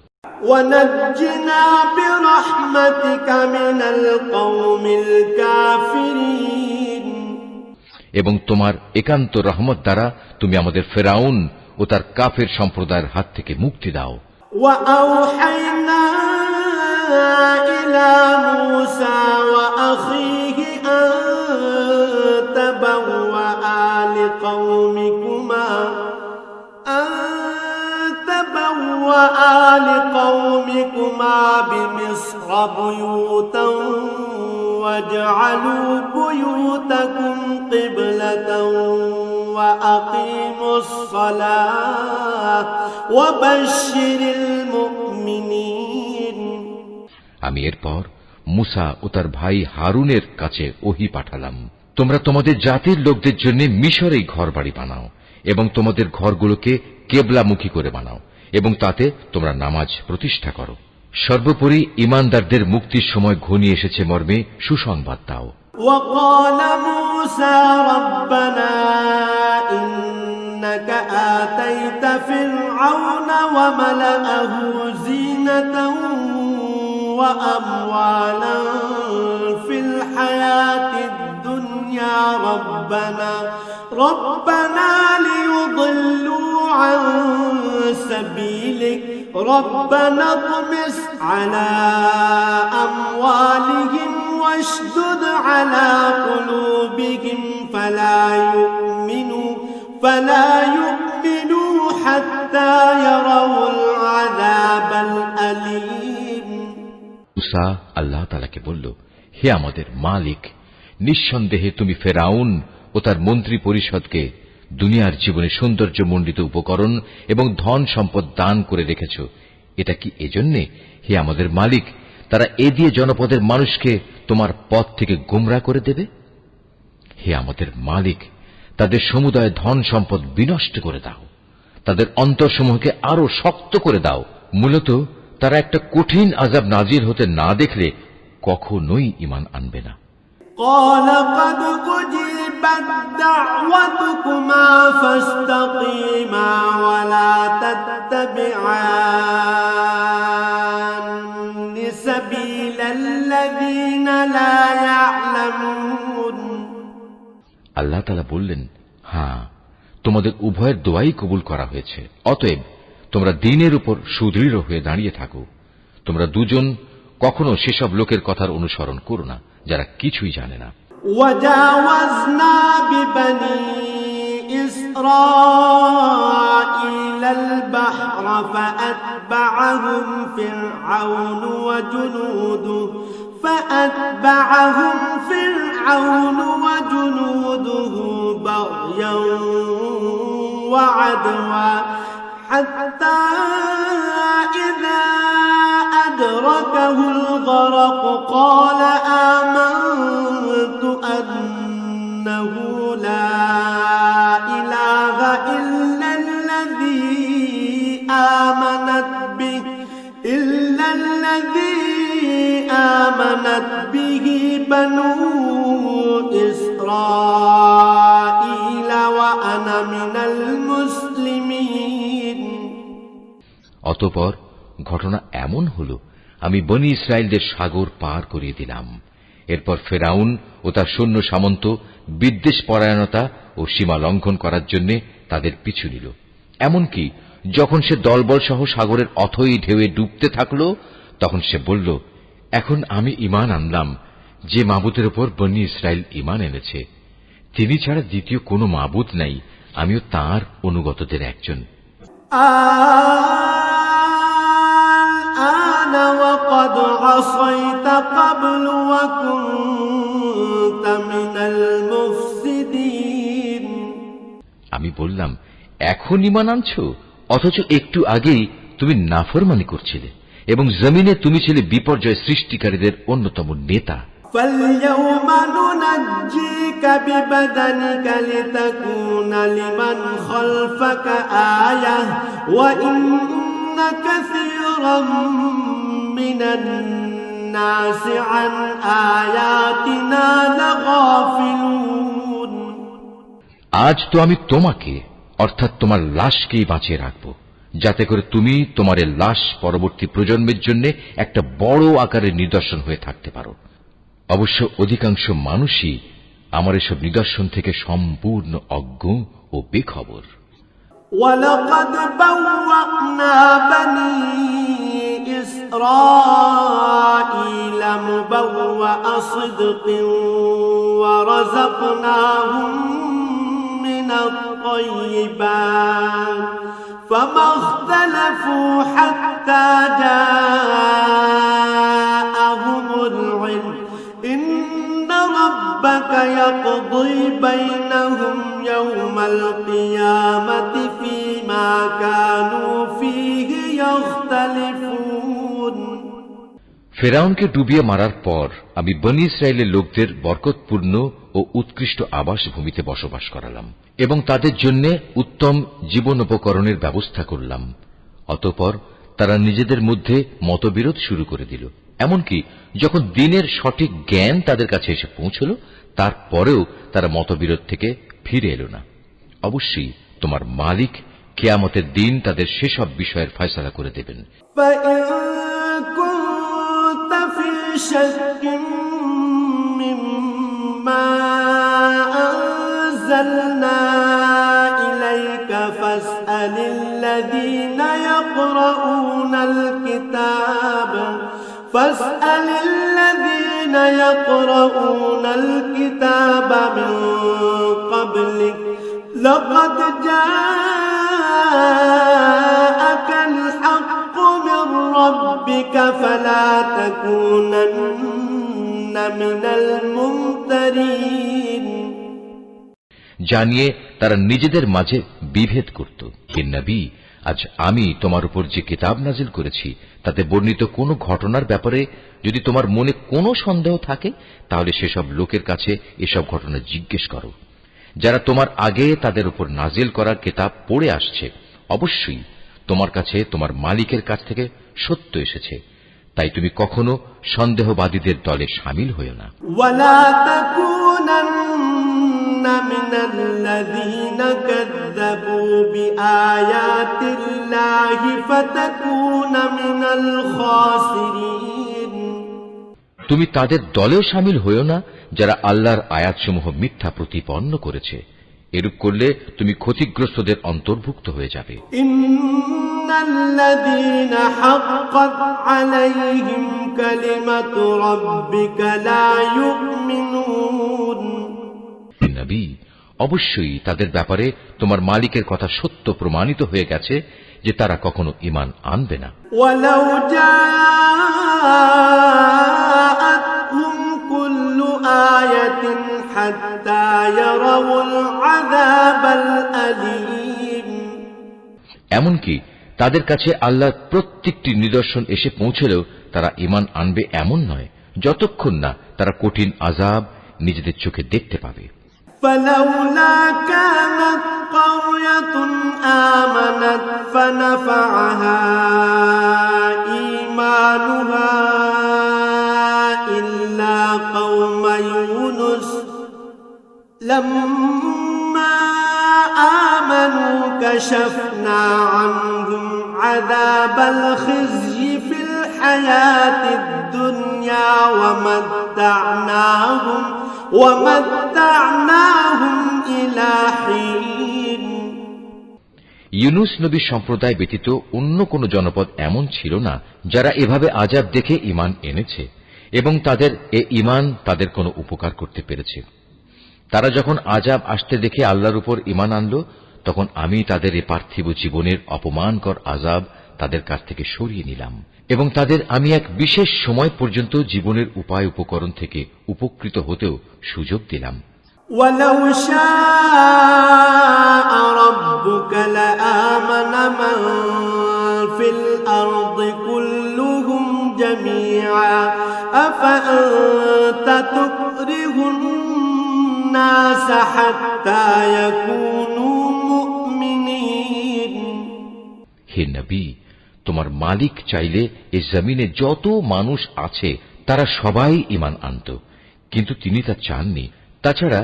Speaker 2: ونجنا برحمتك من القوم الكافرين
Speaker 1: এবং তোমার একান্ত রহমত দ্বারা তুমি আমাদের ফেরাউন ও তার কাফের সম্প্রদায়ের হাত থেকে মুক্তি দাও।
Speaker 2: وأوحينا إلى موسى وأخيه أن تبوأ لقومكما بمصر بيوتا واجعلوا بيوتكم قبلة وأقيموا الصلاة وبشر المؤمنين
Speaker 1: আমি এরপর মুসা ও তার ভাই হারুনের কাছে ওহী পাঠালাম, তোমরা তোমাদের জাতির লোকদের জন্য মিশরেই ঘরবাড়ি বানাও এবং তোমাদের ঘরগুলোকে কেবলামুখী করে বানাও এবং তাতে তোমরা নামাজ প্রতিষ্ঠা করো। সর্বোপরি ঈমানদারদের মুক্তির সময় ঘনিয়ে এসেছে মর্মে সুসংবাদ দাও।
Speaker 2: وقال موسى ربنا إنك آتيت فرعون وملأه زينة وأموالا في الحياة الدنيا ربنا ليضلوا عن سبيلك ربنا اطمس على أموالهم واشدد على قلوبهم فلا يؤمنوا حتى يروا العذاب الأليم
Speaker 1: মুসা আল্লাহ তাআলাকে বলল, হে আমাদের মালিক, নিঃসন্দেহে তুমি ফেরাউন ও তার মন্ত্রী পরিষদকে দুনিয়ার জীবনে সৌন্দর্যমণ্ডিত উপকরণ এবং ধন সম্পদ দান করে রেখেছ। এটা কি এজন্যে, হে আমাদের মালিক, তারা এ দিয়ে জনপদের মানুষকে তোমার পথ থেকে গোমরা করে দেবে? হে আমাদের মালিক, তাদের সমুদায় ধন সম্পদ বিনষ্ট করে দাও, তাদের অন্তরসমূহকে আরো শক্ত করে দাও। মূলত তারা একটা কঠিন আযাব নাজিল হতে না দেখলে কখনোই ঈমান আনবে না।
Speaker 2: قال قد أجيبت دعوتكما فاستقيما ولا تتبعان سبيل الذين لا يعلمون
Speaker 1: আল্লাহ তাআলা বললেন, হ্যাঁ, তোমাদের উভয়ের দোয়াই কবুল করা হয়েছে, অতএব তোমরা দ্বীনের উপর সুদৃঢ় হয়ে দাঁড়িয়ে থাকো। তোমরা দুজন কখনো সেসব লোকের কথার অনুসরণ করো না যারা কিছুই জানে না।
Speaker 2: وجاوزنا ببني إسرائيل البحر فأتبعهم فرعون وجنوده بغيا وعدوا حتى إذا أدركه الغرق قال آمنت أنه لا إله إلا الذي آمنت به بنو إسرائيل وأنا من المسلمين
Speaker 1: অতঃপর ঘটনা এমন হল, আমি বনী ইসরায়েলদের সাগর পার করিয়ে দিলাম। এরপর ফেরাউন ও তার সৈন্য সামন্ত বিদ্বেষ পরায়ণতা ও সীমা লঙ্ঘন করার জন্য তাদের পিছু নিল। এমনকি যখন সে দলবল সহ সাগরের অথই ঢেউয়ে ডুবতে থাকল, তখন সে বলল, এখন আমি ঈমান আনলাম যে মাবুদের উপর বনী ইসরায়েল ঈমান এনেছে, তিনি ছাড়া দ্বিতীয় কোনো মাবুদ নাই, আমিও তাঁর অনুগতদের একজন।
Speaker 2: وقد عصيت قبل وكنت من المفسدين
Speaker 1: আমি বললাম, এখন ঈমান আনছো, অথচ একটু আগেই তুমি নাফরমানি করছিলে এবং জমিনে তুমি ছিলে বিপর্যয় সৃষ্টিকারীদের অন্যতম নেতা।
Speaker 2: فاليوم ننجيك ببدنك لتكون لمن خلفك آية وإن كثيرا من الناس عن آياتنا لغافلون
Speaker 1: আজ তো আমি তোমাকে অর্থাৎ তোমার লাশকেই বাঁচিয়ে রাখব, যাতে করে তুমি তোমার এই লাশ পরবর্তী প্রজন্মের জন্য একটা বড় আকারের নিদর্শন হয়ে থাকতে পারো। অবশ্য অধিকাংশ মানুষই আমার এসব নিদর্শন থেকে সম্পূর্ণ অজ্ঞ ও বেখবর।
Speaker 2: وَلَقَدْ بَوَّأْنَا بَنِي إِسْرَائِيلَ مُبَوَّأَ صِدْقٍ وَرَزَقْنَاهُم مِّنَ الطَّيِّبَاتِ فَمَا اخْتَلَفُوا حَتَّى جَاءَهُمُ الْعِلْمُ إِنَّ رَبَّكَ يَقْضِي بَيْنَهُمْ يَوْمَ الْقِيَامَةِ فِيمَا كَانُوا فِيهِ يَخْتَلِفُونَ
Speaker 1: ফেরাউনকে ডুবিয়ে মারার পর আমি বনী ইসরায়েলের লোকদের বরকতপূর্ণ ও উৎকৃষ্ট আবাস ভূমিতে বসবাস করালাম এবং তাদের জন্য উত্তম জীবনোপকরণের ব্যবস্থা করলাম। অতঃপর তারা নিজেদের মধ্যে মতবিরোধ শুরু করে দিল। এমনকি যখন দিনের সঠিক জ্ঞান তাদের কাছে এসে পৌঁছল, তারপরেও তারা মতবিরোধ থেকে ফিরে এলো না। অবশ্যই তোমার মালিক কিয়ামতের দিন তাদের সেসব বিষয়ের ফয়সালা করে দেবেন।
Speaker 2: شك مما أنزلنا إليك فاسأل الذين يقرؤون الكتاب من قبلك لقد جاءك الحق من ربك فلا تكونن من الممترين
Speaker 1: জানিয়ে তারা নিজেদের মাঝে বিভেদ করত। হে নবী, আজ আমি তোমার উপর যে কিতাব নাজিল করেছি তাতে বর্ণিত কোনো ঘটনার ব্যাপারে যদি তোমার মনে কোনো সন্দেহ থাকে, তাহলে সেসব লোকের কাছে এসব ঘটনা জিজ্ঞেস করো যারা তোমার আগে তাদের উপর নাজিল করা কিতাব পড়ে আসছে। অবশ্যই তোমার কাছে তোমার মালিকের কাছ থেকে সত্য এসেছে, তাই তুমি কখনো সন্দেহবাদীদের দলে শামিল হয়ো না।
Speaker 2: ওয়ালা তাকুনান্না মিনাল্লাযীনা কাযযাবু বিআয়াতিল্লাহি ফাতাকুনা মিনাল খাসিরিন।
Speaker 1: তুমি তাদের দলেও শামিল হয়ো না যারা আল্লাহর আয়াতসমূহ মিথ্যা প্রতিপন্ন করেছে। এরূপ করলে তুমি ক্ষতিগ্রস্তদের অন্তর্ভুক্ত হয়ে যাবে।
Speaker 2: ইন্নাল্লাযীনা হাক্কাত আলাইহিম কালিমাতু রাব্বিকা লা ইউমিনুন।
Speaker 1: নবী, অবশ্যই তাদের ব্যাপারে তোমার মালিকের কথা সত্য প্রমাণিত হয়ে গেছে যে তারা কখনো ঈমান আনবে না।
Speaker 2: ওয়ালাউ জাআতহুম কুল্লু আয়াতিন হাত্তা ইয়ারাউল আযাবাল আলীম।
Speaker 1: এমনকি তাদের কাছে আল্লাহর প্রত্যেকটি নিদর্শন এসে পৌঁছলেও তারা ঈমান আনবে এমন নয়, যতক্ষণ না তারা কঠিন আযাব নিজেদের চোখে দেখতে পাবে।
Speaker 2: فلولا كانت قرية آمنت فنفعها إيمانها إلا قوم يونس لما آمنوا كشفنا عنهم عذاب الخزي في الحياة الدنيا ومتعناهم إلى حين।
Speaker 1: ইউনুস নবীর সম্প্রদায় ব্যতীত অন্য কোন জনপদ এমন ছিল না যারা এভাবে আযাব দেখে ঈমান এনেছে এবং তাদের এ ঈমান তাদের কোনো উপকার করতে পেরেছে। তারা যখন আযাব আসতে দেখে আল্লাহর উপর ঈমান আনল, তখন আমি তাদের এ পার্থিব জীবনের অপমানকর আযাব তাদের কাছ থেকে সরিয়ে নিলাম এবং তাদের আমি এক বিশেষ সময় পর্যন্ত জীবনের উপায় উপকরণ থেকে উপকৃত হতেও সুযোগ দিলাম।
Speaker 2: ওয়ালাউ শাআ রাব্বুকা লাআমানা মান ফিল আরদি কুল্লুহুম জামিআ أفأنت تكره الناس حتى يكونوا مؤمنين
Speaker 1: হে নবী, তোমার মালিক চাইলে এই জমিনে যত মানুষ আছে তারা সবাই ঈমান আনত, কিন্তু তিনি তা চাননি। তাছাড়া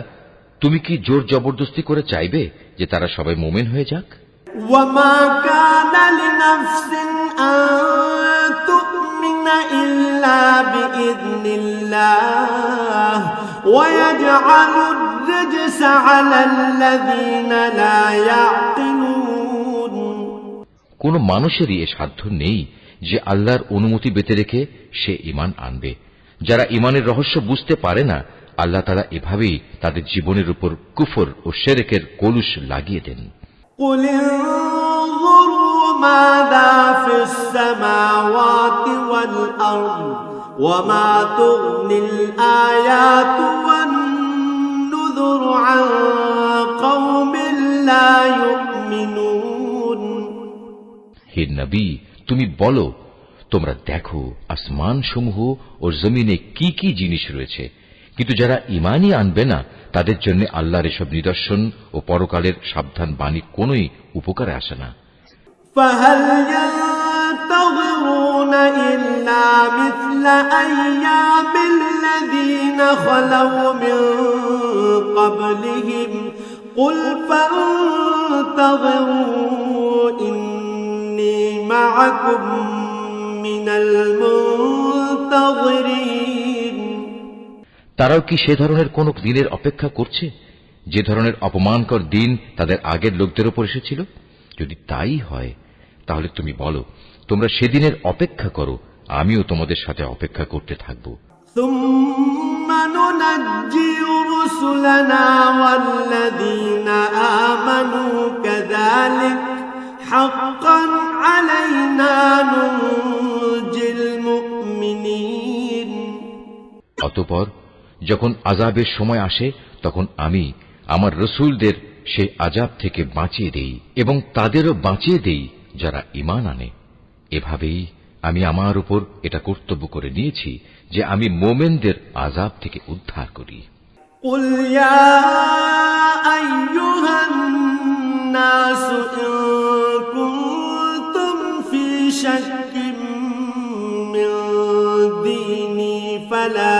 Speaker 1: তুমি কি জোর জবরদস্তি করে চাইবে যে তারা সবাই মুমিন হয়ে যাক?
Speaker 2: وما كان لنفس أن تؤمن إلا بإذن الله ويجعل الرجس على الذين لا يعقلون
Speaker 1: কোন মানুষেরই এ সাধ্য নেই যে আল্লাহর অনুমতি বেঁধে রেখে সে ঈমান আনবে। যারা ঈমানের রহস্য বুঝতে পারে না, আল্লাহ তাআলা এভাবেই তাদের জীবনের উপর কুফর ও শিরকের কলুষ লাগিয়ে দেন।
Speaker 2: قل انظروا ماذا في السماوات والأرض وما تغني الآيات والنذر عن قوم لا يؤمنون
Speaker 1: হে নবী, তুমি বলো, তোমরা দেখো আসমান সমূহ ও জমিনে কি কি জিনিস রয়েছে, কিন্তু যারা ঈমানই আনবে না তাদের জন্য আল্লাহর এসব নিদর্শন ও পরকালের সাবধান বাণী কোনোই উপকারে আসে না।
Speaker 2: فهل ينتظرون إلا مثل أيام الذين خلوا من قبلهم قل فانتظروا إني معكم من المنتظرين
Speaker 1: তারাও কি সে ধরনের কোন দিনের অপেক্ষা করছে যে ধরনের অপমানকর দিন তাদের আগের লোকদের উপর এসেছিল? যদি তাই হয় তাহলে তুমি বলো, তোমরা সেদিনের অপেক্ষা করো, আমিও তোমাদের সাথে অপেক্ষা করতে থাকব।
Speaker 2: ثم ننجي رسلنا والذين آمنوا كذلك حقا علينا ننجي المؤمنين
Speaker 1: অতঃপর যখন আযাবের সময় আসে তখন আমি আমার রাসূলদের সেই আযাব থেকে বাঁচিয়ে দেই এবং তাদেরও বাঁচিয়ে দেই যারা ঈমান আনে। এভাবেই আমি আমার উপর এটা কর্তব্য করে নিয়েছি যে আমি মুমিনদের আযাব থেকে উদ্ধার করি।
Speaker 2: قل يا أيها الناس إن كنتم في شك من ديني فلا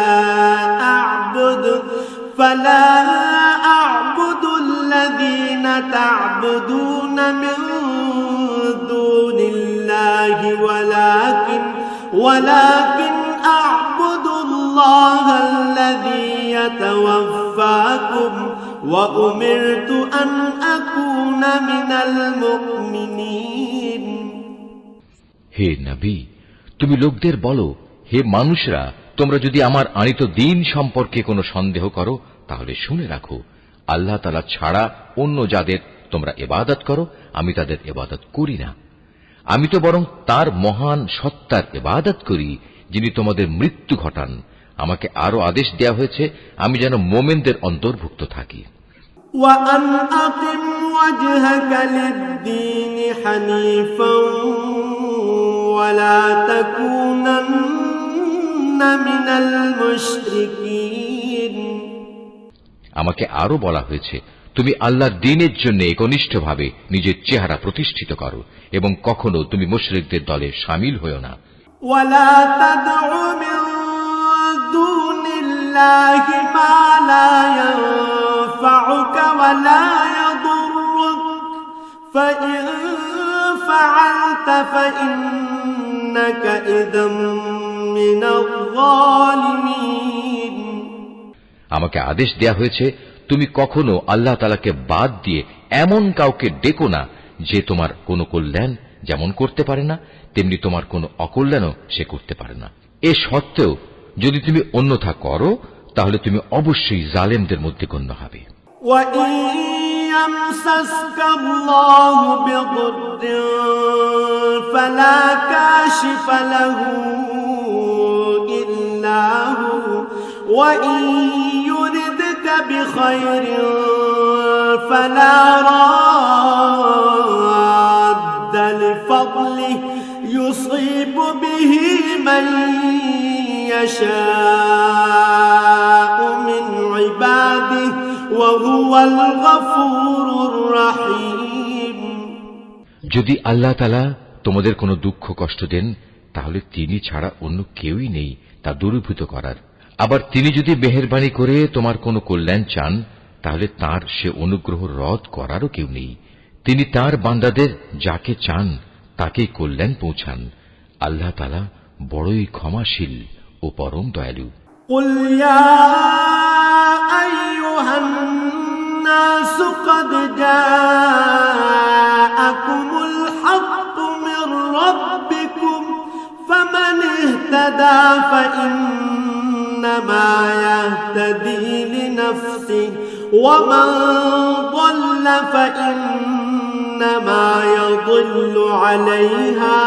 Speaker 2: أعبد الذين تعبدون من دون الله ولكن أعبد الله الذي يتوفاكم وأمرت أن أكون من المؤمنين
Speaker 1: হে নবী, তুমি লোকদের বলো, হে মানুষরা, তোমরা যদি আমার আনিত দ্বীন সম্পর্কে কোনো সন্দেহ করো তাহলে শুনে রাখো, আল্লাহ তাআলা ছাড়া অন্য যাদের তোমরা ইবাদত করো আমি তাদের ইবাদত করি না। আমি তো বরং তার মহান সত্তার ইবাদত করি যিনি তোমাদের মৃত্যু ঘটান। আমাকে আরো আদেশ দেয়া হয়েছে আমি যেন মুমিনদের অন্তর্ভুক্ত থাকি।
Speaker 2: وأن أقم وجهك للدين حنيفا ولا تكونن من المشركين
Speaker 1: আমাকে আরো বলা হয়েছে তুমি আল্লাহর দ্বীনের জন্য একনিষ্ঠভাবে নিজের চেহারা প্রতিষ্ঠিত করো এবং কখনো তুমি মুশরিকদের দলে শামিল হয়ো না।
Speaker 2: ولا تدع من دون الله ما لا ينفعك ولا يضرك فإن فعلت فإنك إذا من الظالمين
Speaker 1: আমাকে আদেশ দেয়া হয়েছে তুমি কখনো আল্লাহ তাআলাকে বাদ দিয়ে এমন কাউকে ডেকো না যে তোমার কোনো কল্যাণ যেমন করতে পারে না তেমনি তোমার কোনো অকল্যাণও সে করতে পারে না। এ সত্ত্বেও যদি তুমি অন্যথা করো তাহলে তুমি অবশ্যই জালেমদের মধ্যে গণ্য হবে।
Speaker 2: وَإِن يَمْسَسْكَ اللَّهُ بِضُرٍّ فَلَا كَاشِفَ لَهُ إِلَّا هُوَ وَإِن يُرِدْكَ بِخَيْرٍ فَلَا رَادَّ لِفَضْلِهِ يُصِيبُ بِهِ مَن يَشَاءُ هو الغفور الرحيم
Speaker 1: যদি আল্লাহ তাআলা তোমাদের কোনো দুঃখ কষ্ট দেন তাহলে তিনি ছাড়া অন্য কেউই নেই তা দূরীভূত করার। আবার তিনি যদি মেহেরবানি করে তোমার কোনো কল্যাণ চান তাহলে তার সে অনুগ্রহ রদ করারও কেউ নেই। তিনি তার বান্দাদের যাকে চান তাকেই কল্যাণ পৌঁছান। আল্লাহ তাআলা বড়ই ক্ষমাশীল ও পরম দয়ালু।
Speaker 2: قل يا أيها الناس قد جاءكم الحق من ربكم فمن اهتدى فإنما يهتدي لنفسه ومن ضل فإنما يضل عليها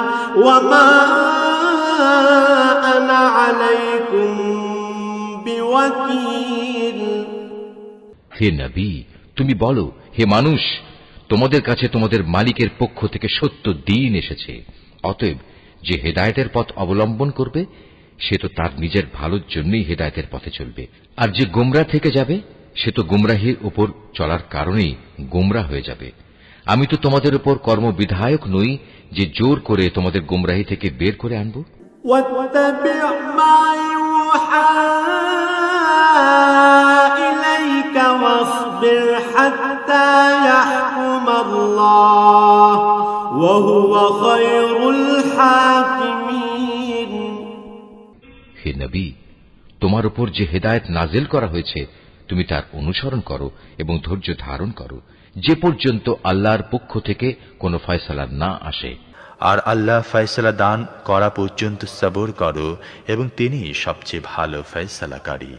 Speaker 2: وما أنا عليكم بوكيل
Speaker 1: হে নবী, তুমি বলো, হে মানুষ, তোমাদের কাছে তোমাদের মালিকের পক্ষ থেকে সত্য দ্বীন এসেছে। অতএব যে হেদায়েতের পথ অবলম্বন করবে সে তো তার নিজের ভালোর জন্যই হেদায়েতের পথে চলবে, আর যে গোমরা থেকে যাবে সে তো গুমরাহির উপর চলার কারণেই গোমরা হয়ে যাবে। আমি তো তোমাদের উপর কর্মবিধায়ক নই যে জোর করে তোমাদের গুমরাহি থেকে বের করে আনব।
Speaker 2: واتبع ما يوحى إليك واصبر حتى يحكم الله وهو خير الحاكمين
Speaker 1: হে নবী, তোমার উপর যে হেদায়েত নাজিল করা হয়েছে তুমি তার অনুসরণ করো এবং ধৈর্য ধারণ করো যে পর্যন্ত আল্লাহর পক্ষ থেকে কোনো ফয়সালা না আসে।
Speaker 3: আর আল্লাহ ফয়সালা দান করা পর্যন্ত সবর করো এবং তিনি সবচেয়ে ভালো ফয়সালাকারী।